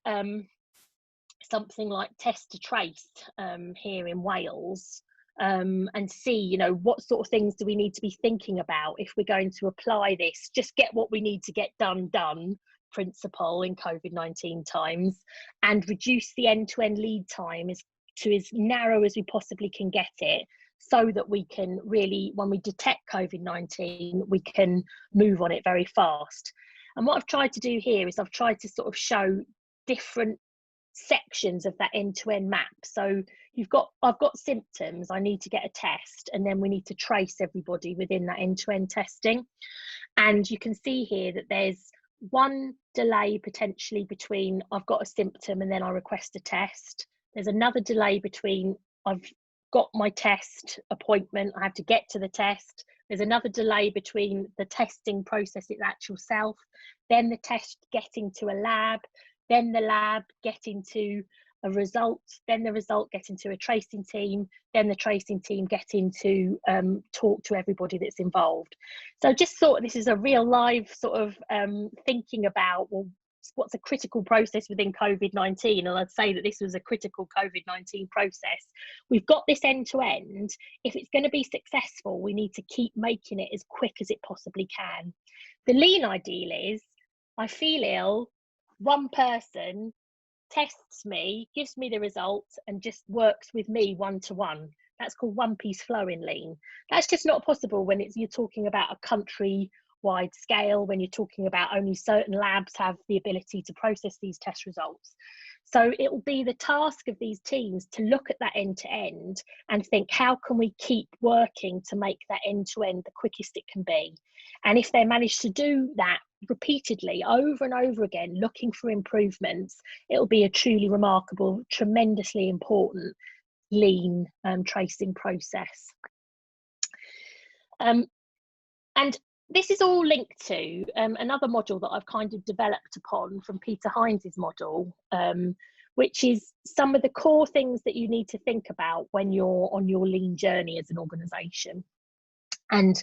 something like test to trace here in Wales, and see, you know, what sort of things do we need to be thinking about if we're going to apply this just get what we need to get done principle in COVID-19 times, and reduce the end-to-end lead time to as narrow as we possibly can get it, so that we can really, when we detect COVID-19, we can move on it very fast. And what I've tried to do here is I've tried to sort of show different sections of that end-to-end map. So I've got symptoms, I need to get a test, and then we need to trace everybody within that end-to-end testing. And you can see here that there's one delay potentially between I've got a symptom and then I request a test. There's another delay between I've got my test appointment, I have to get to the test. There's another delay between the testing process, its actual self, then the test getting to a lab, then the lab getting to a result, then the result getting to a tracing team, then the tracing team getting to talk to everybody that's involved. So just thought this is a real live sort of thinking about, well, what's a critical process within COVID-19? And I'd say that this was a critical COVID-19 process. We've got this end to end. If it's going to be successful, we need to keep making it as quick as it possibly can. The lean ideal is, I feel ill, one person tests me, gives me the results, and just works with me one-to-one. That's called one-piece flow in lean. That's just not possible when you're talking about a country-wide scale, when you're talking about only certain labs have the ability to process these test results. So it will be the task of these teams to look at that end-to-end and think, how can we keep working to make that end-to-end the quickest it can be? And if they manage to do that repeatedly over and over again, looking for improvements, it'll be a truly remarkable, tremendously important lean tracing process. And this is all linked to another module that I've kind of developed upon from Peter Hines' model, which is some of the core things that you need to think about when you're on your lean journey as an organisation. And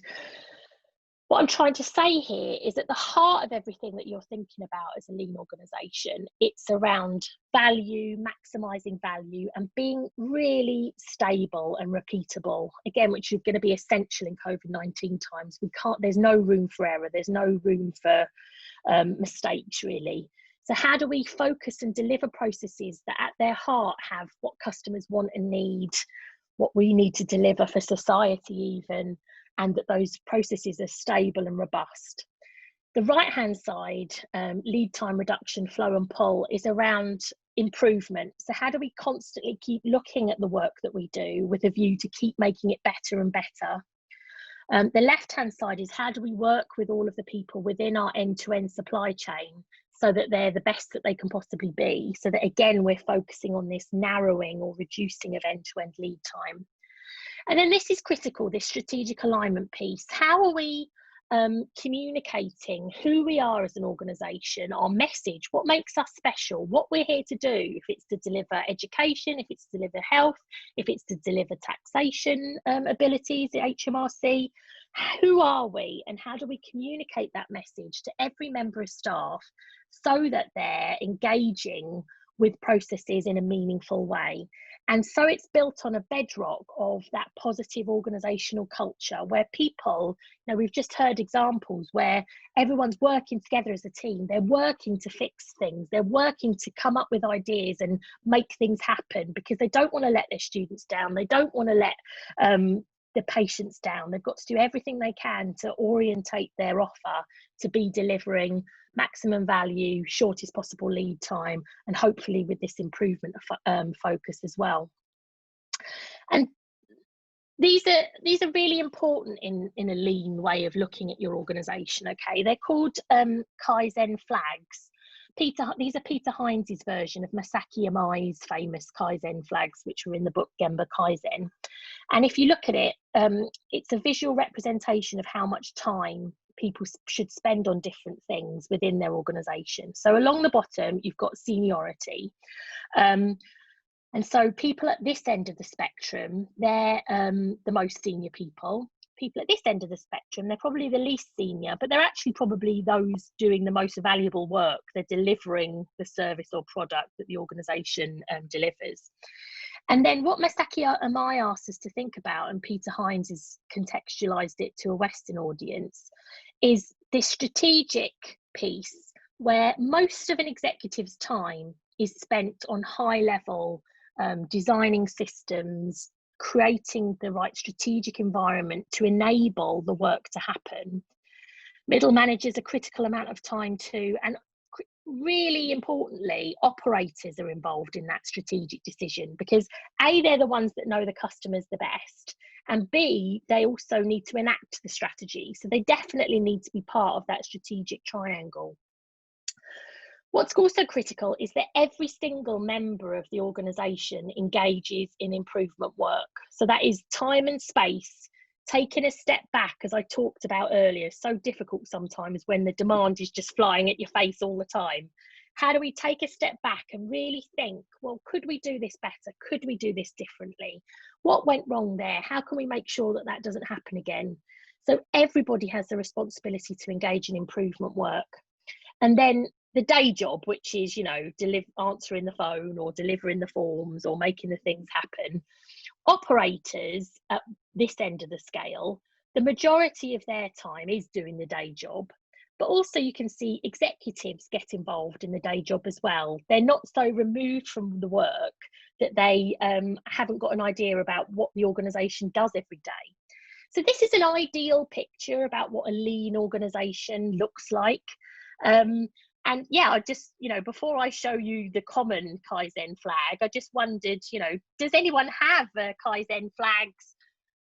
what I'm trying to say here is at the heart of everything that you're thinking about as a lean organisation, it's around value, maximising value, and being really stable and repeatable, again, which is going to be essential in COVID-19 times. There's no room for error, there's no room for mistakes, really. So how do we focus and deliver processes that at their heart have what customers want and need, what we need to deliver for society even, and that those processes are stable and robust? The right-hand side, lead time reduction, flow and pull, is around improvement. So how do we constantly keep looking at the work that we do with a view to keep making it better and better? The left-hand side is, how do we work with all of the people within our end-to-end supply chain so that they're the best that they can possibly be, so that again we're focusing on this narrowing or reducing of end-to-end lead time. And then this is critical, this strategic alignment piece. How are we communicating who we are as an organisation, our message, what makes us special, what we're here to do, if it's to deliver education, if it's to deliver health, if it's to deliver taxation abilities at HMRC, who are we and how do we communicate that message to every member of staff so that they're engaging with processes in a meaningful way? And so it's built on a bedrock of that positive organisational culture where people, we've just heard examples where everyone's working together as a team, they're working to fix things, they're working to come up with ideas and make things happen because they don't want to let their students down, they don't want to let the patients down. They've got to do everything they can to orientate their offer to be delivering maximum value, shortest possible lead time, and hopefully with this improvement of focus as well. And these are really important in a lean way of looking at your organisation. Okay, they're called Kaizen flags, these are Peter Heinz's version of Masaki Amai's famous Kaizen flags, which were in the book Gemba Kaizen. And if you look at it, it's a visual representation of how much time people should spend on different things within their organisation. So along the bottom, you've got seniority. And so people at this end of the spectrum, they're the most senior people. People at this end of the spectrum, they're probably the least senior, but they're actually probably those doing the most valuable work. They're delivering the service or product that the organisation delivers. And then what Masaki Amai asks us to think about, and Peter Heinz has contextualised it to a Western audience, is this strategic piece where most of an executive's time is spent on high level designing systems, creating the right strategic environment to enable the work to happen. Middle managers a critical amount of time too, and really importantly, operators are involved in that strategic decision, because A, they're the ones that know the customers the best, and B, they also need to enact the strategy. So they definitely need to be part of that strategic triangle. What's also critical is that every single member of the organisation engages in improvement work. So that is time and space, taking a step back, as I talked about earlier. So difficult sometimes when the demand is just flying at your face all the time. How do we take a step back and really think, well, could we do this better? Could we do this differently? What went wrong there? How can we make sure that that doesn't happen again? So everybody has the responsibility to engage in improvement work. And then the day job, which is, you know, answering the phone or delivering the forms or making the things happen. Operators at this end of the scale, the majority of their time is doing the day job, but also you can see executives get involved in the day job as well. They're not so removed from the work that they haven't got an idea about what the organisation does every day. So this is an ideal picture about what a lean organisation looks like. And yeah, I just, you know, before I show you the common Kaizen flag, I just wondered, you know, does anyone have Kaizen flags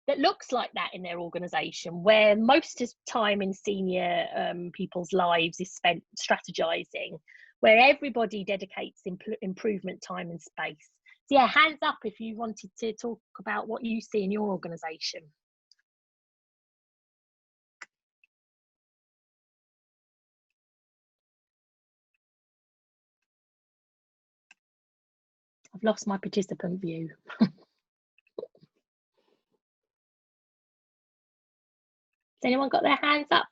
that looks like that in their organisation, where most of the time in senior people's lives is spent strategizing, where everybody dedicates improvement time and space? So yeah, hands up if you wanted to talk about what you see in your organisation. I've lost my participant view. Has anyone got their hands up?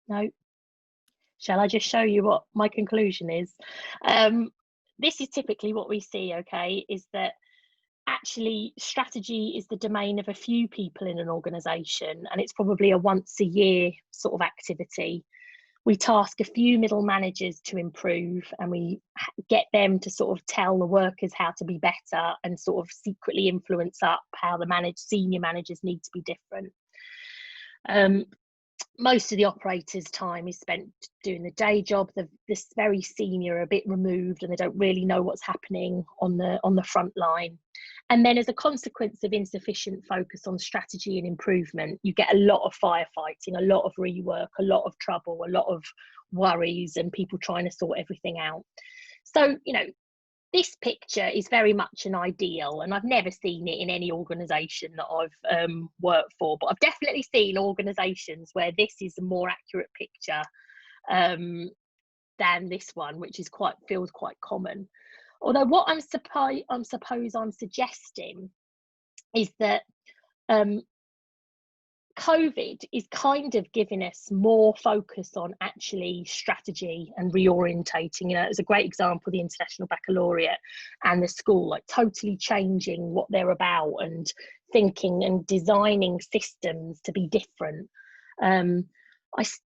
No. Shall I just show you what my conclusion is? This is typically what we see, okay, is that actually strategy is the domain of a few people in an organisation, and it's probably a once a year sort of activity. We task a few middle managers to improve, and we get them to sort of tell the workers how to be better and sort of secretly influence up how the senior managers need to be different. Most of the operators' time is spent doing the day job. This very senior are a bit removed and they don't really know what's happening on the front line. And then as a consequence of insufficient focus on strategy and improvement, you get a lot of firefighting, a lot of rework, a lot of trouble, a lot of worries and people trying to sort everything out. So, you know, this picture is very much an ideal, and I've never seen it in any organisation that I've worked for, but I've definitely seen organisations where this is a more accurate picture than this one, which is feels quite common. Although what I'm suggesting is that COVID is kind of giving us more focus on actually strategy and reorientating. You know, it's a great example, the International Baccalaureate and the school, like totally changing what they're about and thinking and designing systems to be different.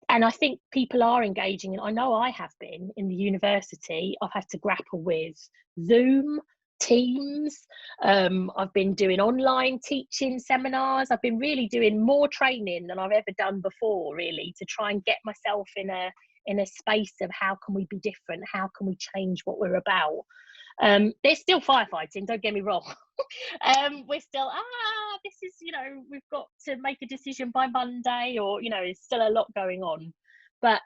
And I think people are engaging, and I know I have been in the university. I've had to grapple with Zoom, Teams. I've been doing online teaching seminars. I've been really doing more training than I've ever done before, really, to try and get myself in a space of how can we be different? How can we change what we're about? There's still firefighting, don't get me wrong. We're still, this is, you know, we've got to make a decision by Monday, or, you know, there's still a lot going on. But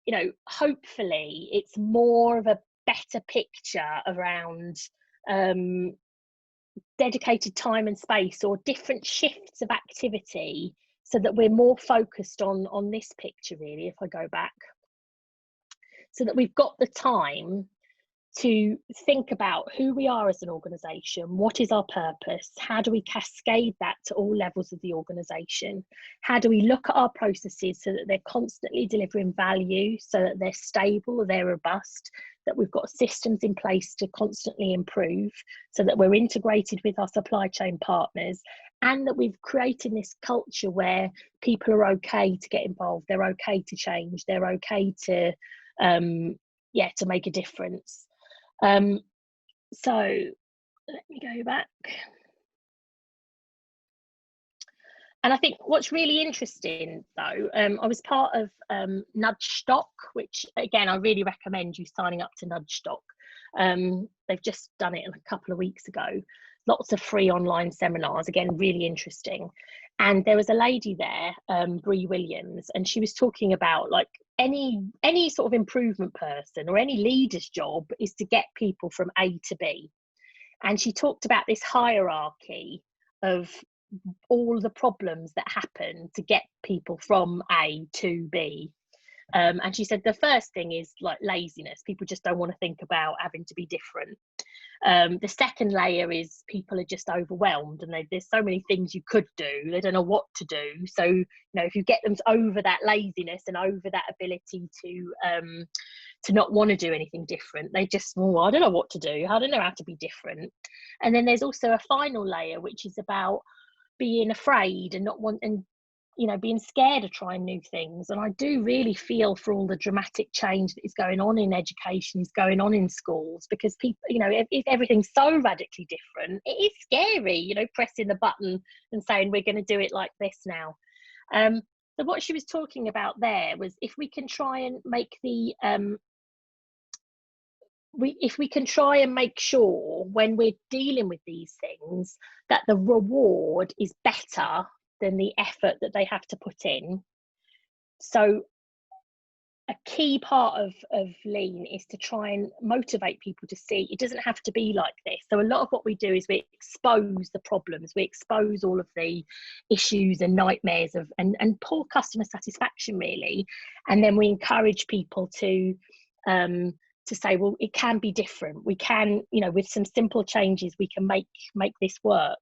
you know, hopefully it's more of a better picture around dedicated time and space, or different shifts of activity, so that we're more focused on this picture really, if I go back, so that we've got the time to think about who we are as an organisation, what is our purpose, how do we cascade that to all levels of the organisation, how do we look at our processes so that they're constantly delivering value, so that they're stable, they're robust, that we've got systems in place to constantly improve, so that we're integrated with our supply chain partners, and that we've created this culture where people are okay to get involved, they're okay to change, they're okay to to make a difference. So let me go back. And I think what's really interesting though, I was part of Nudge Stock, which again, I really recommend you signing up to Nudge Stock. They've just done it a couple of weeks ago. Lots of free online seminars, again, really interesting. And there was a lady there, Bree Williams, and she was talking about like any sort of improvement person or any leader's job is to get people from A to B. And she talked about this hierarchy of all the problems that happen to get people from A to B. And she said the first thing is like laziness. People just don't want to think about having to be different. The second layer is people are just overwhelmed, and there's so many things you could do, they don't know what to do. So, you know, if you get them over that laziness and over that ability to not want to do anything different, they just, oh, I don't know what to do, I don't know how to be different. And then there's also a final layer, which is about being afraid and not wanting, you know, being scared of trying new things. And I do really feel for all the dramatic change that is going on in education, is going on in schools, because people, you know, if everything's so radically different, it is scary, you know, pressing the button and saying we're going to do it like this now. So what she was talking about there was, if we can try and make the if we can try and make sure when we're dealing with these things that the reward is better than the effort that they have to put in. So a key part of lean is to try and motivate people to see it doesn't have to be like this. So a lot of what we do is we expose the problems, we expose all of the issues and nightmares of and poor customer satisfaction really, and then we encourage people to say, well, it can be different, we can, you know, with some simple changes we can make this work.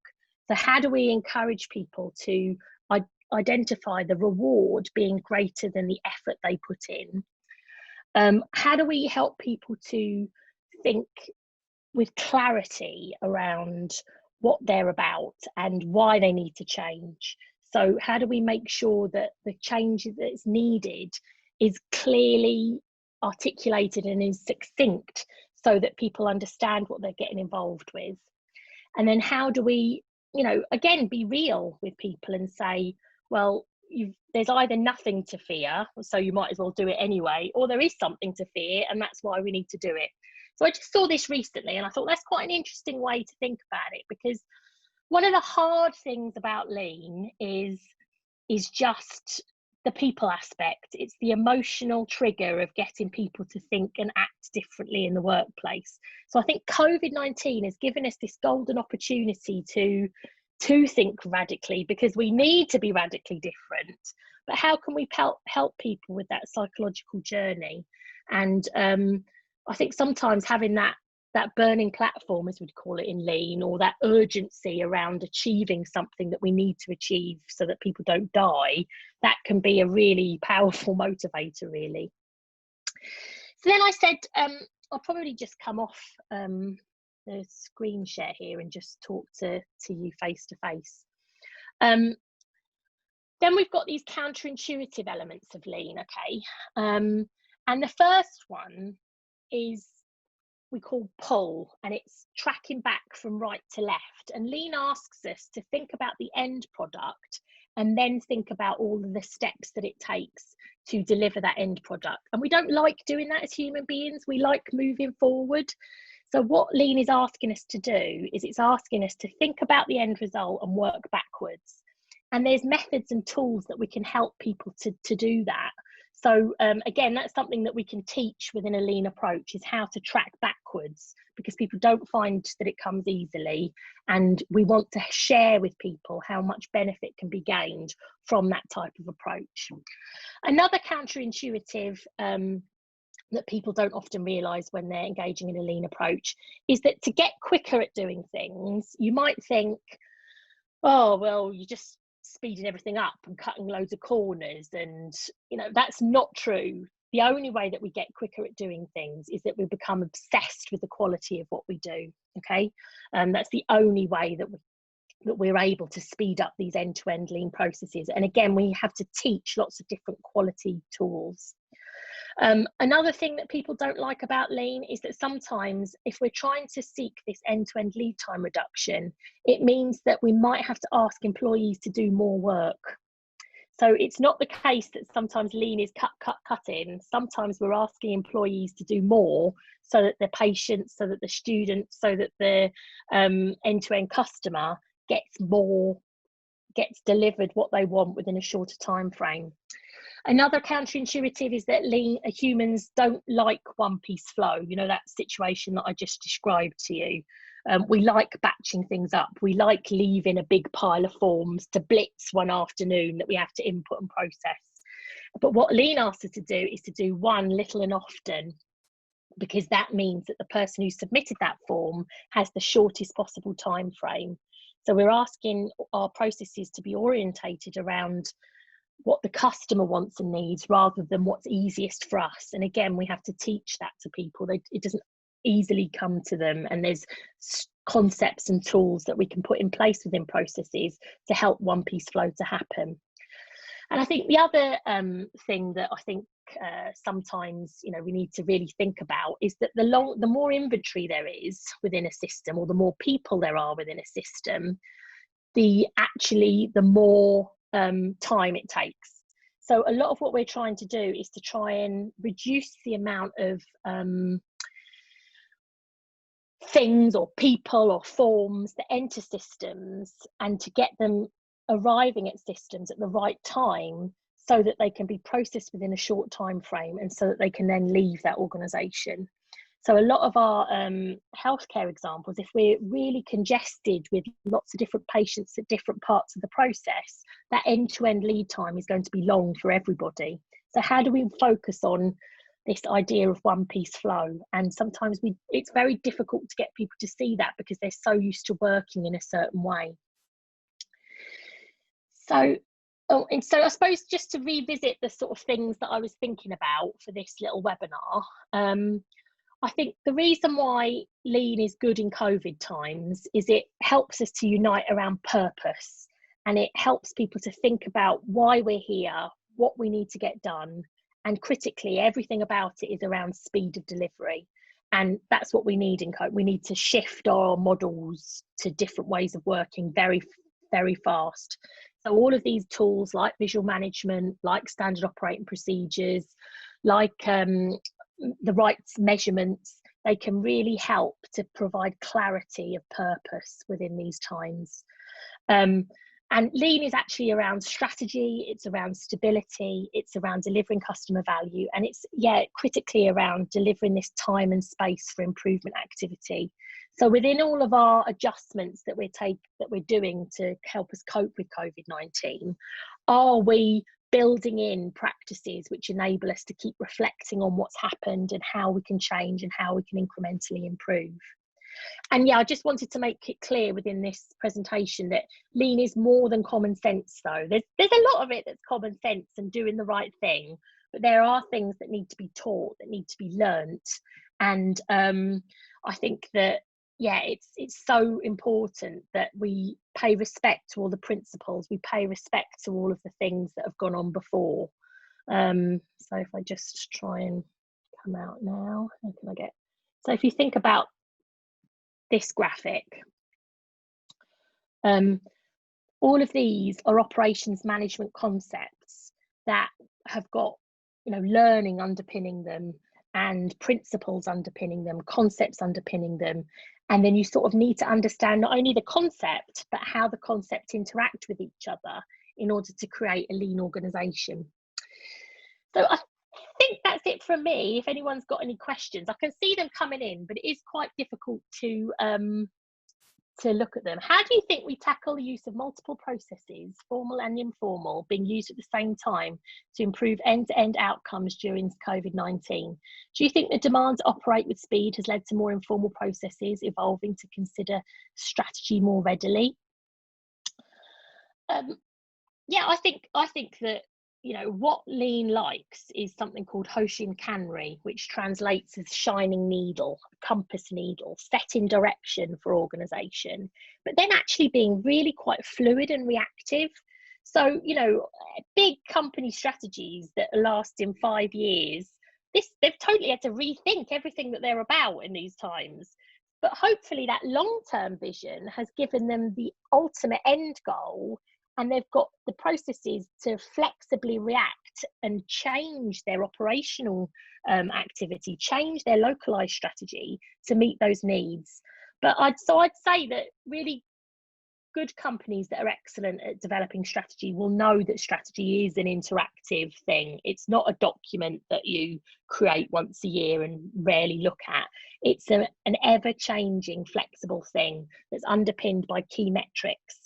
So how do we encourage people to identify the reward being greater than the effort they put in? How do we help people to think with clarity around what they're about and why they need to change? So how do we make sure that the change that's needed is clearly articulated and is succinct, so that people understand what they're getting involved with? And then how do we, you know, again, be real with people and say, well, there's either nothing to fear, so you might as well do it anyway, or there is something to fear and that's why we need to do it. So I just saw this recently and I thought that's quite an interesting way to think about it, because one of the hard things about lean is just the people aspect. It's the emotional trigger of getting people to think and act differently in the workplace. So I think COVID-19 has given us this golden opportunity to think radically, because we need to be radically different. But how can we help people with that psychological journey? And I think sometimes having that burning platform, as we'd call it in lean, or that urgency around achieving something that we need to achieve so that people don't die, that can be a really powerful motivator really. So then I said I'll probably just come off the screen share here and just talk to you face to face. Then we've got these counterintuitive elements of lean, okay? And the first one is we call pull, and it's tracking back from right to left. And lean asks us to think about the end product and then think about all of the steps that it takes to deliver that end product. And we don't like doing that as human beings. We like moving forward. So what lean is asking us to do is it's asking us to think about the end result and work backwards. And there's methods and tools that we can help people to do that. So again, that's something that we can teach within a lean approach, is how to track backwards, because people don't find that it comes easily, and we want to share with people how much benefit can be gained from that type of approach. Another counterintuitive that people don't often realise when they're engaging in a lean approach is that to get quicker at doing things, you might think, oh, well, you're just speeding everything up and cutting loads of corners, and that's not true. The only way that we get quicker at doing things is that we become obsessed with the quality of what we do. Okay, that's the only way that we're able to speed up these end-to-end lean processes. And again, we have to teach lots of different quality tools. Another thing that people don't like about lean is that sometimes if we're trying to seek this end-to-end lead time reduction, it means that we might have to ask employees to do more work. So it's not the case that sometimes lean is cutting. Sometimes we're asking employees to do more so that the patients, so that the students, so that the end-to-end customer gets delivered what they want within a shorter time frame. Another counterintuitive is that humans don't like one-piece flow. That situation that I just described to you. We like batching things up. We like leaving a big pile of forms to blitz one afternoon that we have to input and process. But what lean asks us to do is to do one little and often, because that means that the person who submitted that form has the shortest possible time frame. So we're asking our processes to be orientated around what the customer wants and needs rather than what's easiest for us. And again, we have to teach that to people. It doesn't easily come to them, and there's concepts and tools that we can put in place within processes to help one-piece flow to happen. And I think the other thing that I think sometimes we need to really think about is that the more inventory there is within a system, or the more people there are within a system, the more time it takes. So a lot of what we're trying to do is to try and reduce the amount of things or people or forms that enter systems, and to get them arriving at systems at the right time so that they can be processed within a short time frame, and so that they can then leave that organization. So a lot of our healthcare examples, if we're really congested with lots of different patients at different parts of the process, that end-to-end lead time is going to be long for everybody. So how do we focus on this idea of one-piece flow? And sometimes it's very difficult to get people to see that because they're so used to working in a certain way. So I suppose just to revisit the sort of things that I was thinking about for this little webinar, I think the reason why lean is good in COVID times is it helps us to unite around purpose, and it helps people to think about why we're here, what we need to get done, and critically, everything about it is around speed of delivery. And that's what we need in COVID. We need to shift our models to different ways of working very, very fast. So all of these tools like visual management, like standard operating procedures, like the right measurements, they can really help to provide clarity of purpose within these times. And lean is actually around strategy, it's around stability, it's around delivering customer value, and it's critically around delivering this time and space for improvement activity. So within all of our adjustments that we're doing to help us cope with COVID-19, are we building in practices which enable us to keep reflecting on what's happened and how we can change and how we can incrementally improve? And I just wanted to make it clear within this presentation that lean is more than common sense, though. There's a lot of it that's common sense and doing the right thing, but there are things that need to be taught, that need to be learnt. And I think that it's so important that we pay respect to all the principles, we pay respect to all of the things that have gone on before. So if I just try and come out now, how can I get? So if you think about this graphic, all of these are operations management concepts that have got learning underpinning them, and principles underpinning them, concepts underpinning them. And then you sort of need to understand not only the concept, but how the concepts interact with each other in order to create a lean organization. So I think that's it from me. If anyone's got any questions, I can see them coming in, but it is quite difficult to look at them. How do you think we tackle the use of multiple processes, formal and informal, being used at the same time to improve end-to-end outcomes during COVID-19? Do you think the demand to operate with speed has led to more informal processes evolving to consider strategy more readily? Yeah, I think that, you know, what Lean likes is something called Hoshin Kanri, which translates as shining needle, compass needle, set in direction for organisation, but then actually being really quite fluid and reactive. So, you know, big company strategies that are lasting 5 years, they've totally had to rethink everything that they're about in these times. But hopefully that long-term vision has given them the ultimate end goal, and they've got the processes to flexibly react and change their operational activity, change their localized strategy to meet those needs. But I'd say that really good companies that are excellent at developing strategy will know that strategy is an interactive thing. It's not a document that you create once a year and rarely look at. It's an ever-changing, flexible thing that's underpinned by key metrics.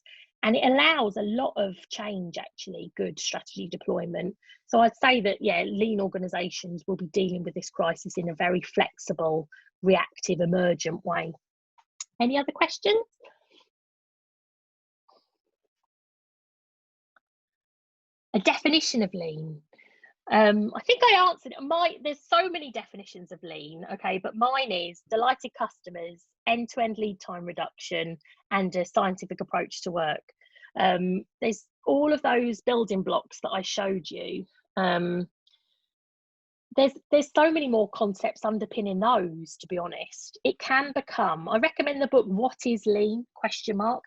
And it allows a lot of change, actually, good strategy deployment. So I'd say that, yeah, lean organisations will be dealing with this crisis in a very flexible, reactive, emergent way. Any other questions? A definition of lean. I think I answered it. There's so mmany definitions of lean, okay, but mine is delighted customers, end-to-end lead time reduction, and a scientific approach to work. There's all of those building blocks that I showed you. There's so many more concepts underpinning those, to be honest. It can become, I recommend the book What is Lean? ?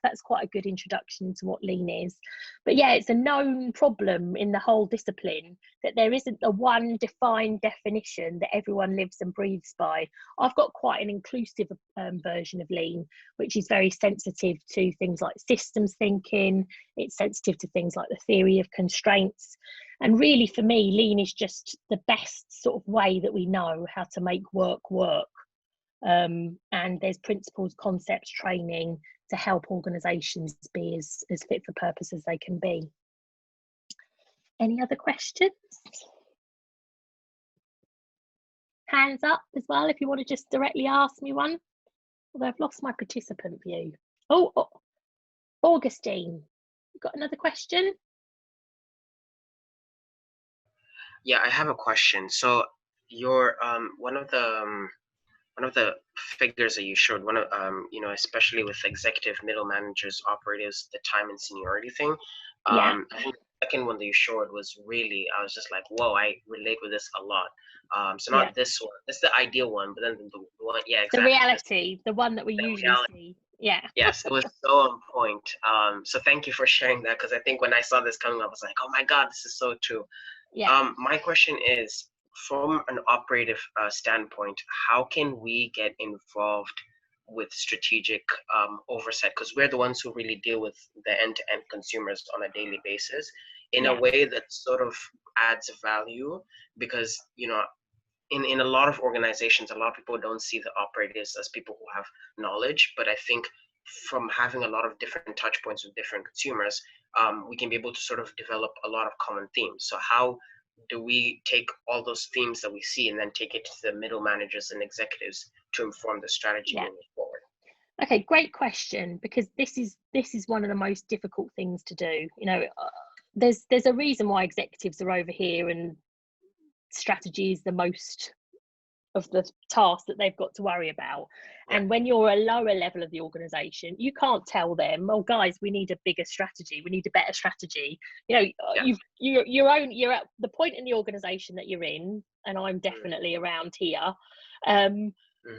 That's quite a good introduction to what lean is. But yeah, it's a known problem in the whole discipline that there isn't a one defined definition that everyone lives and breathes by. I've got quite an inclusive version of lean, which is very sensitive to things like systems thinking. It's sensitive to things like the theory of constraints. And really, for me, lean is just the best sort of way that we know how to make work work. And there's principles, concepts, training to help organisations be as fit for purpose as they can be. Any other questions? Hands up as well if you want to just directly ask me one. Although I've lost my participant view. Oh, Augustine, you got another question? Yeah, I have a question. So your one of the figures that you showed, one of you know, especially with executive, middle managers, operatives, the time and seniority thing. Yeah. I think the second one that you showed was really, I was just like, whoa, I relate with this a lot. So not this one, that's the ideal one, but then the one, yeah, exactly. The reality, the one that we usually see. Yeah. Yes, it was so on point. So thank you for sharing that, because I think when I saw this coming up, I was like, oh my God, this is so true. Yeah. My question is, from an operative standpoint, how can we get involved with strategic oversight? Because we're the ones who really deal with the end-to-end consumers on a daily basis in a way that sort of adds value, because, you know, in a lot of organizations, a lot of people don't see the operators as people who have knowledge, but I think from having a lot of different touch points with different consumers, we can be able to sort of develop a lot of common themes. So how do we take all those themes that we see and then take it to the middle managers and executives to inform the strategy moving forward? Okay, great question, because this is one of the most difficult things to do. You know, there's a reason why executives are over here and strategy is the most of the tasks that they've got to worry about. And when you're a lower level of the organization, you can't tell them, oh guys, we need a bigger strategy, we need a better strategy. You know, you're at the point in the organization that you're in, and I'm definitely around here.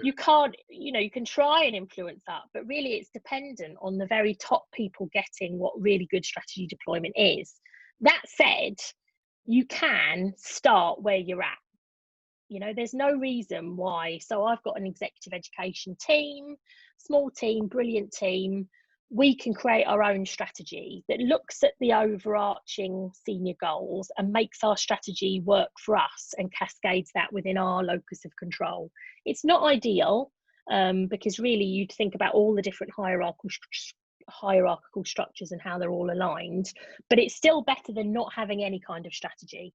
You can't, you know, you can try and influence that, but really it's dependent on the very top people getting what really good strategy deployment is. That said, you can start where you're at. You know, there's no reason why. So I've got an executive education team, small team, brilliant team. we can create our own strategy that looks at the overarching senior goals and makes our strategy work for us and cascades that within our locus of control. It's not ideal, because really you'd think about all the different hierarchical structures and how they're all aligned, but it's still better than not having any kind of strategy.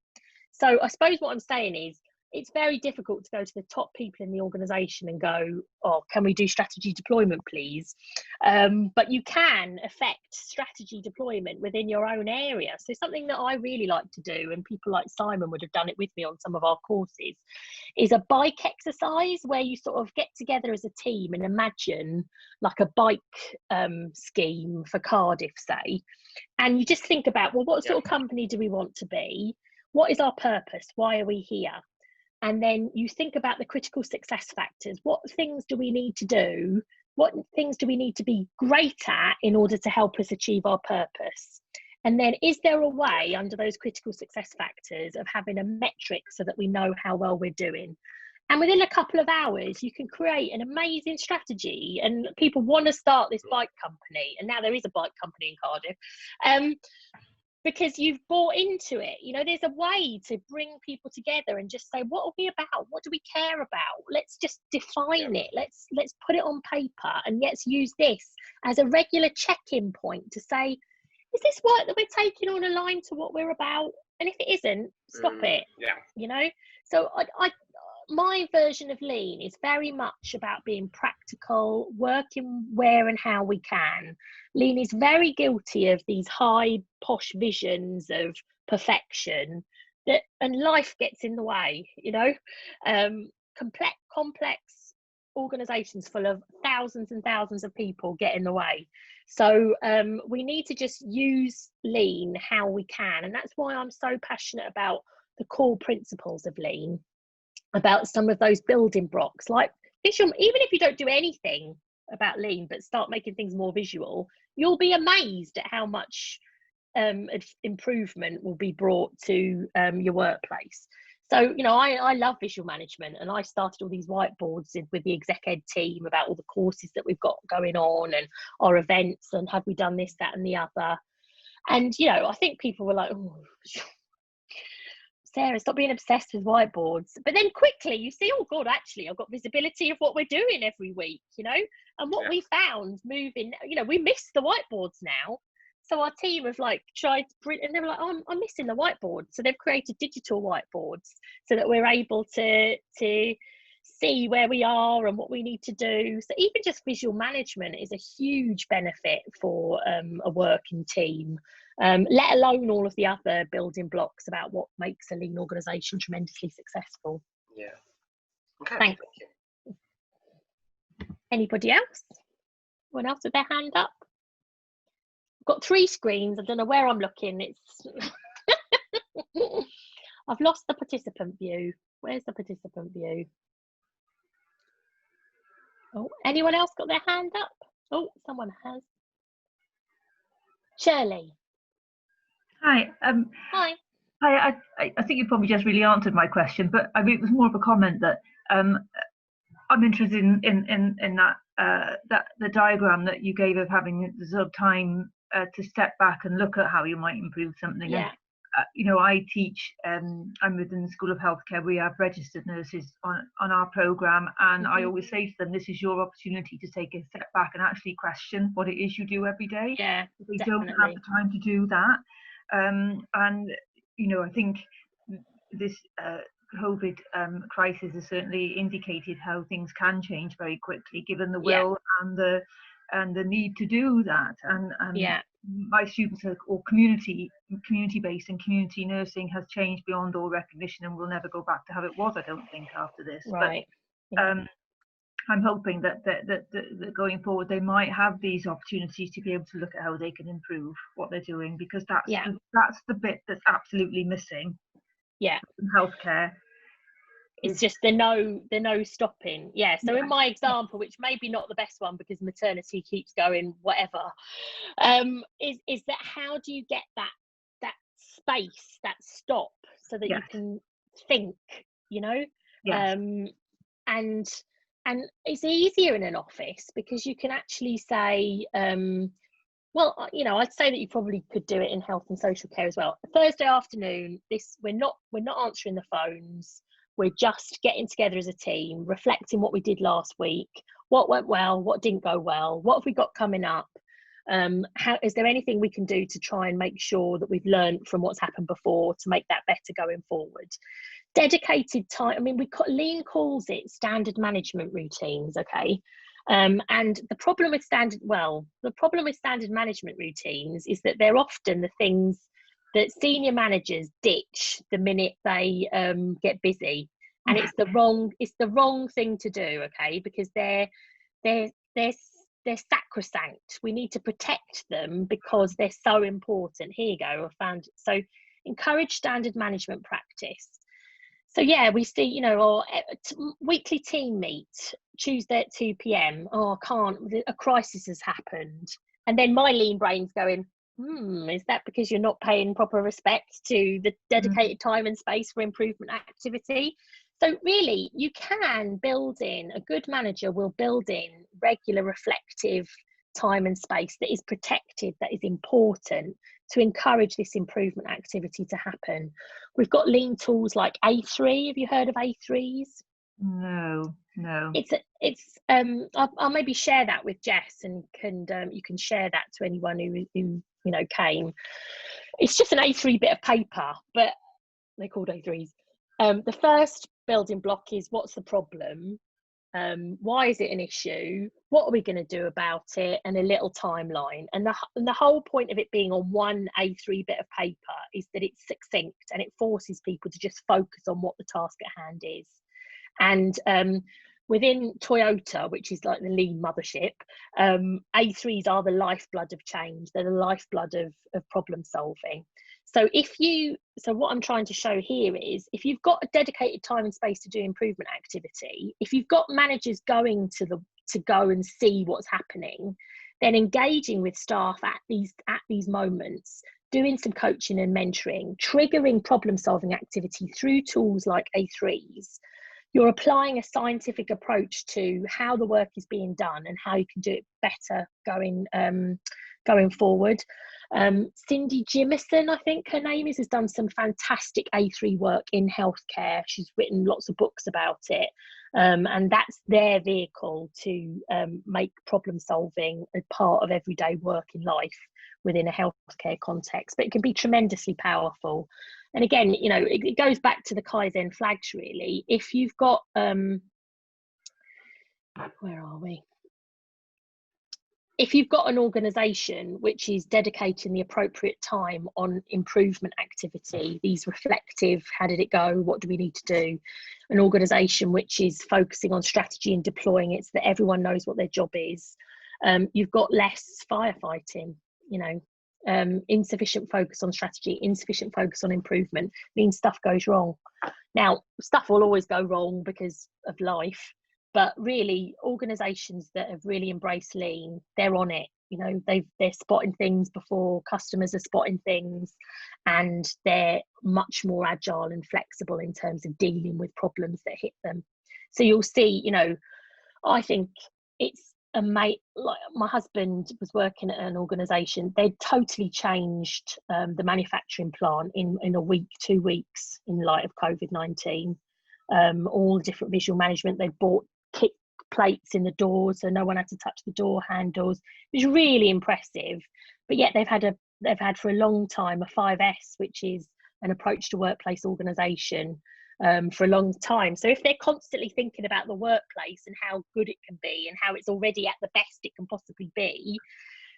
So I suppose what I'm saying is, it's very difficult to go to the top people in the organisation and go, oh, can we do strategy deployment, please? But you can affect strategy deployment within your own area. So something that I really like to do, and people like Simon would have done it with me on some of our courses, is a bike exercise where you sort of get together as a team and imagine like a bike scheme for Cardiff, say, and you just think about, well, what sort of company do we want to be? What is our purpose? Why are we here? And then you think about the critical success factors. What things do we need to do? What things do we need to be great at in order to help us achieve our purpose? And then is there a way under those critical success factors of having a metric so that we know how well we're doing? And within a couple of hours, you can create an amazing strategy, and people want to start this bike company. And now there is a bike company in Cardiff. Because you've bought into it. You know, there's a way to bring people together and just say, what are we about? What do we care about? Let's just define it. Let's put it on paper, and let's use this as a regular check-in point to say, is this work that we're taking on aligned to what we're about? And if it isn't, stop it. You know, so my version of lean is very much about being practical, working where and how we can. Lean is very guilty of these high posh visions of perfection, and life gets in the way, you know. Complex organizations full of thousands and thousands of people get in the way. So we need to just use lean how we can, and that's why I'm so passionate about the core principles of lean, about some of those building blocks, like visual. Even if you don't do anything about lean but start making things more visual, you'll be amazed at how much improvement will be brought to your workplace. So, you know, I love visual management, and I started all these whiteboards with the exec ed team about all the courses that we've got going on and our events, and have we done this, that and the other. And, you know, I think people were like, oh, Sarah, stop being obsessed with whiteboards. But then quickly you see, oh God, actually I've got visibility of what we're doing every week, you know. And what we found moving, you know, we miss the whiteboards now. So our team have like tried to print, and they were like, oh, I'm missing the whiteboard. So they've created digital whiteboards so that we're able to see where we are and what we need to do. So even just visual management is a huge benefit for a working team, let alone all of the other building blocks about what makes a lean organisation tremendously successful. Yeah. Okay. Thanks. Anybody else? Anyone else with their hand up? I've got 3 screens. I don't know where I'm looking. It's I've lost the participant view. Where's the participant view? Oh, anyone else got their hand up? Oh, someone has. Shirley. Hi. Hi. Hi. I think you probably just really answered my question, but I mean, it was more of a comment that I'm interested in that the diagram that you gave of having the sort of time to step back and look at how you might improve something. Yeah. And, you know, I teach, I'm within the School of Healthcare. We have registered nurses on our programme, and I always say to them, this is your opportunity to take a step back and actually question what it is you do every day. Yeah, we don't have the time to do that. And, you know, I think this COVID crisis has certainly indicated how things can change very quickly, given the will and the need to do that. And my students are all community-based, and community nursing has changed beyond all recognition, and will never go back to how it was, I don't think, after this. Right. But I'm hoping that going forward they might have these opportunities to be able to look at how they can improve what they're doing, because that's the bit that's absolutely missing. Yeah, in healthcare. It's just the no stopping. Yeah. So in my example, which maybe not the best one because maternity keeps going, whatever, is that how do you get that space, that stop, so that you can think, you know? And it's easier in an office because you can actually say, Well, you know, I'd say that you probably could do it in health and social care as well. Thursday afternoon, we're not answering the phones. We're just getting together as a team, reflecting what we did last week, what went well, what didn't go well, what have we got coming up. How is there anything we can do to try and make sure that we've learned from what's happened before to make that better going forward? Dedicated time. I mean, Lean calls it standard management routines. Okay. And the problem with standard management routines is that they're often the things that senior managers ditch the minute they get busy, and it's the wrong thing to do. Okay, because they're sacrosanct. We need to protect them because they're so important. Here you go. I found so encourage standard management practice. So yeah, we see, you know, or weekly team meet Tuesday at 2 p.m. Oh, I can't, a crisis has happened. And then my lean brain's going, is that because you're not paying proper respect to the dedicated time and space for improvement activity? So really, you can build in, a good manager will build in regular reflective time and space that is protected, that is important, to encourage this improvement activity to happen. We've got lean tools like A3. Have you heard of A3s? No. I'll maybe share that with Jess, and you can share that to anyone who you know came. It's just an A3 bit of paper, but they're called A3s. The first building block is, what's the problem? Why is it an issue? What are we going to do about it? And a little timeline. And the whole point of it being on one A3 bit of paper is that it's succinct and it forces people to just focus on what the task at hand is. And within Toyota, which is like the lean mothership, A3s are the lifeblood of change. They're the lifeblood of problem solving. So what I'm trying to show here is, if you've got a dedicated time and space to do improvement activity, if you've got managers going to go and see what's happening, then engaging with staff at these moments, doing some coaching and mentoring, triggering problem solving activity through tools like A3s, you're applying a scientific approach to how the work is being done and how you can do it better going forward. Cindy Jimison, I think her name is, has done some fantastic A3 work in healthcare. She's written lots of books about it, and that's their vehicle to make problem solving a part of everyday work in life within a healthcare context. But it can be tremendously powerful. And again, you know, it goes back to the Kaizen flags really. If you've got where are we? If you've got an organisation which is dedicating the appropriate time on improvement activity, these reflective, how did it go, what do we need to do, an organisation which is focusing on strategy and deploying it so that everyone knows what their job is, you've got less firefighting, you know, insufficient focus on strategy, insufficient focus on improvement means stuff goes wrong. Now, stuff will always go wrong because of life. But really, organisations that have really embraced lean, they're on it. You know, they're spotting things before customers are spotting things, and they're much more agile and flexible in terms of dealing with problems that hit them. So you'll see, you know, I think it's like my husband was working at an organisation. They'd totally changed the manufacturing plant in a week, 2 weeks in light of COVID-19. All different visual management. They bought kick plates in the doors so no one had to touch the door handles. It was really impressive. But yet they've had for a long time a 5S, which is an approach to workplace organisation, for a long time. So if they're constantly thinking about the workplace and how good it can be and how it's already at the best it can possibly be,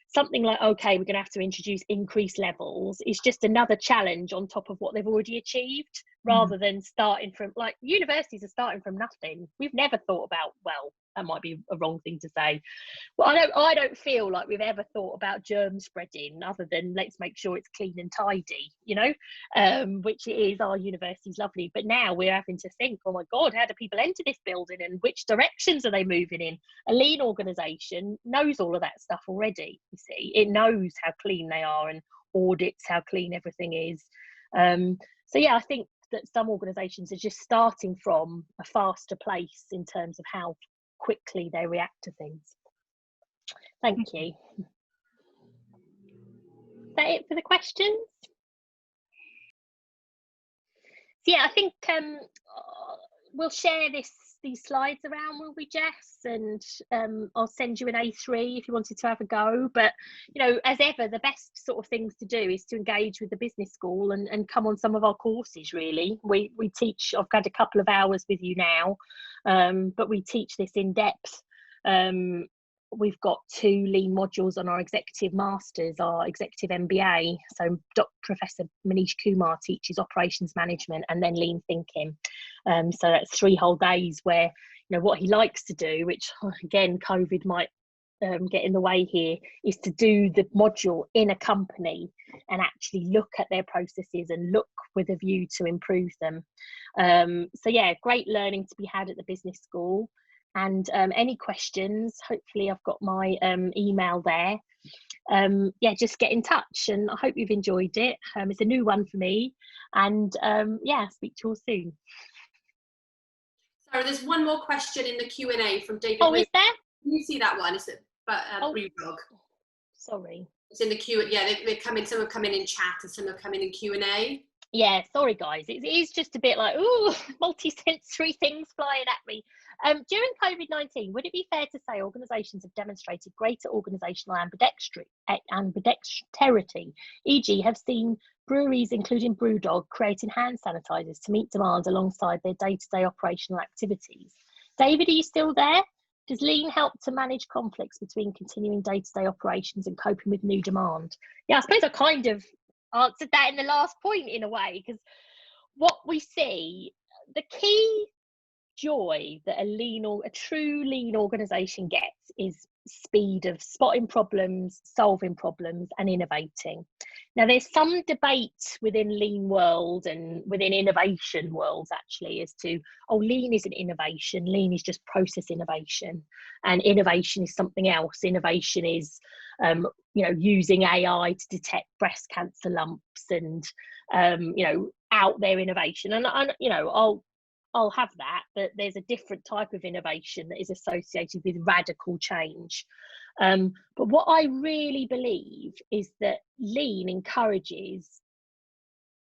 something like, okay, we're going to have to introduce increased levels is just another challenge on top of what they've already achieved, rather than starting from, like, universities are starting from nothing. We've never thought about, well, that might be a wrong thing to say. Well, I don't feel like we've ever thought about germ spreading other than let's make sure it's clean and tidy, you know, which it is. Our university's lovely. But now we're having to think, oh my God, how do people enter this building and which directions are they moving in? A lean organisation knows all of that stuff already, you see. It knows how clean they are and audits how clean everything is. So yeah, I think that some organisations are just starting from a faster place in terms of how quickly they react to things. Thank you. that it for the questions? So yeah, I think we'll share these slides around, will we, Jess? And I'll send you an A3 if you wanted to have a go. But, you know, as ever, the best sort of things to do is to engage with the business school and come on some of our courses, really. We teach, I've had a couple of hours with you now, but we teach this in depth. We've got 2 lean modules on our executive masters, our executive MBA. So Professor Manish Kumar teaches operations management and then lean thinking. So that's 3 whole days where, you know, what he likes to do, which again, COVID might get in the way here, is to do the module in a company and actually look at their processes and look with a view to improve them. So yeah, great learning to be had at the business school. And any questions, hopefully I've got my email there. Yeah, just get in touch, and I hope you've enjoyed it. It's a new one for me, and yeah, speak to you all soon. Sarah, there's one more question in the Q&A from David. Oh, is there? Can you see that one? Is it Brewdog? Sorry. It's in the Q. Yeah, they come in. Some have come in chat, and some have come in Q&A. Yeah, sorry guys, it is just a bit like, ooh, multi-sensory things flying at me. During COVID-19, would it be fair to say organisations have demonstrated greater organisational ambidexterity, e.g. have seen breweries, including Brewdog, creating hand sanitisers to meet demand alongside their day-to-day operational activities? David, are you still there? Does lean help to manage conflicts between continuing day-to-day operations and coping with new demand? Yeah, I suppose I kind of answered that in the last point in a way, because what we see, the key joy that a true lean organisation gets is speed of spotting problems, solving problems and innovating. Now there's some debate within lean world and within innovation worlds actually as to, oh, lean isn't innovation, lean is just process innovation, and innovation is something else. Innovation is you know, using AI to detect breast cancer lumps and you know, out there innovation, and you know, I'll have that, but there's a different type of innovation that is associated with radical change. But what I really believe is that lean encourages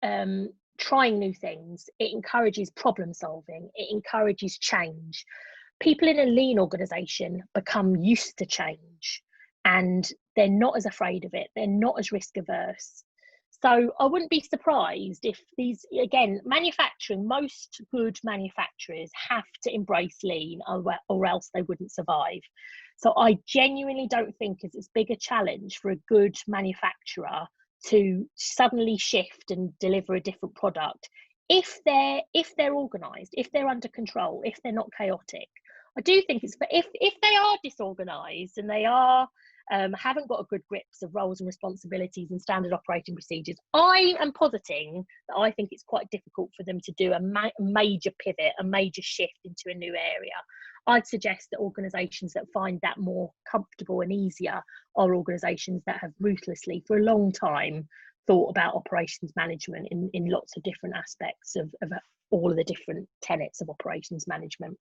trying new things. It encourages problem solving. It encourages change. People in a lean organisation become used to change, and they're not as afraid of it. They're not as risk averse. So I wouldn't be surprised if these, again, manufacturing, most good manufacturers have to embrace lean or else they wouldn't survive. So I genuinely don't think it's as big a challenge for a good manufacturer to suddenly shift and deliver a different product if they're organised, if they're under control, if they're not chaotic. I do think it's, but if they are disorganised and they are haven't got a good grips of roles and responsibilities and standard operating procedures, I am positing that I think it's quite difficult for them to do a major pivot, a major shift into a new area. I'd suggest that organisations that find that more comfortable and easier are organisations that have ruthlessly, for a long time, thought about operations management in lots of different aspects of all of the different tenets of operations management.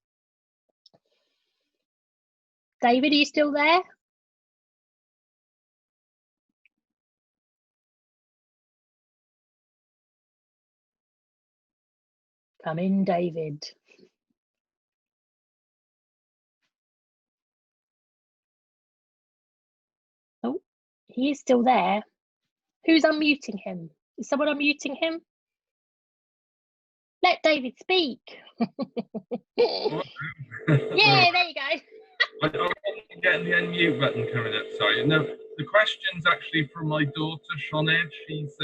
David, are you still there? Come in, David. Oh, he is still there. Who's unmuting him? Is someone unmuting him? Let David speak. Yeah, there you go. I wasn't getting the unmute button coming up. Sorry. No, the question's actually from my daughter, Sinead. She's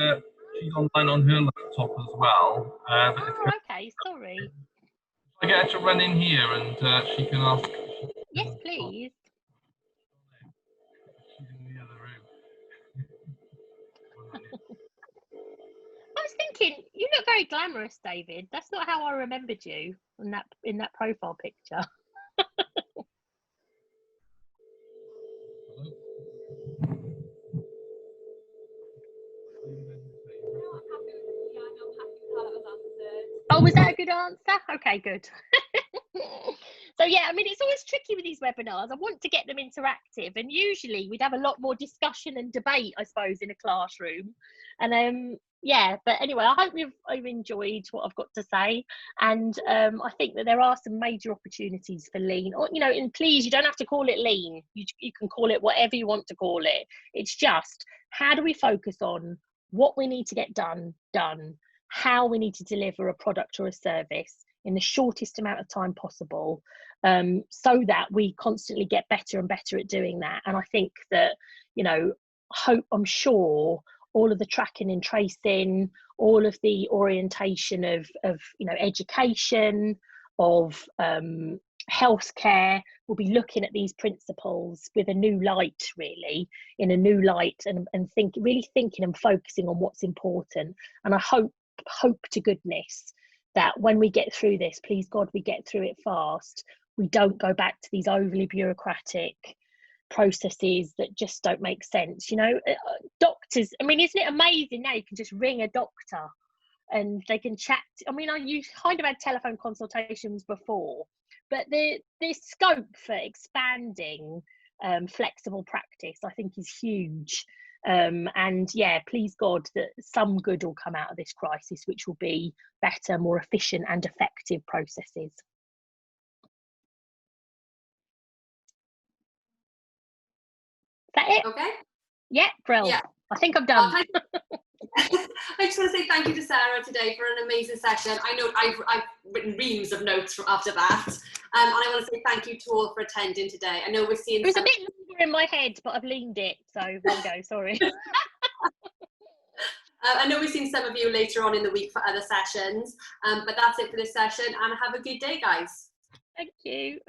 online on her laptop as well. Oh, okay. Sorry. I get her to run in here and she can ask. Yes, please. She's in the other room. I was thinking, you look very glamorous, David. That's not how I remembered you in that profile picture. Oh, was that a good answer? Okay, good. So yeah, I mean, it's always tricky with these webinars. I want to get them interactive, and usually we'd have a lot more discussion and debate, I suppose, in a classroom. And yeah, but anyway, I hope you've enjoyed what I've got to say, and I think that there are some major opportunities for lean. Or, you know, and please, you don't have to call it lean. You can call it whatever you want to call it. It's just, how do we focus on what we need to get done, how we need to deliver a product or a service in the shortest amount of time possible, so that we constantly get better and better at doing that. And I think that, you know, I'm sure all of the tracking and tracing, all of the orientation of you know, education, of healthcare, will be looking at these principles with a new light, really, in a new light, and really thinking and focusing on what's important. And I hope to goodness that when we get through this, please God, we get through it fast. We don't go back to these overly bureaucratic processes that just don't make sense. You know, doctors, I mean, isn't it amazing now you can just ring a doctor and they can chat? I mean, you kind of had telephone consultations before, but the scope for expanding flexible practice, I think, is huge. And yeah, please God that some good will come out of this crisis, which will be better, more efficient and effective processes. Is that it? Okay. Yeah, Brill. Yeah. I think I'm done. I just want to say thank you to Sarah today for an amazing session. I know I've written reams of notes after that, and I want to say thank you to all for attending today. I know we're seeing. It was a bit longer in my head, but I've leaned it, so there we go. Sorry. I know we've seen some of you later on in the week for other sessions, but that's it for this session, and have a good day, guys. Thank you.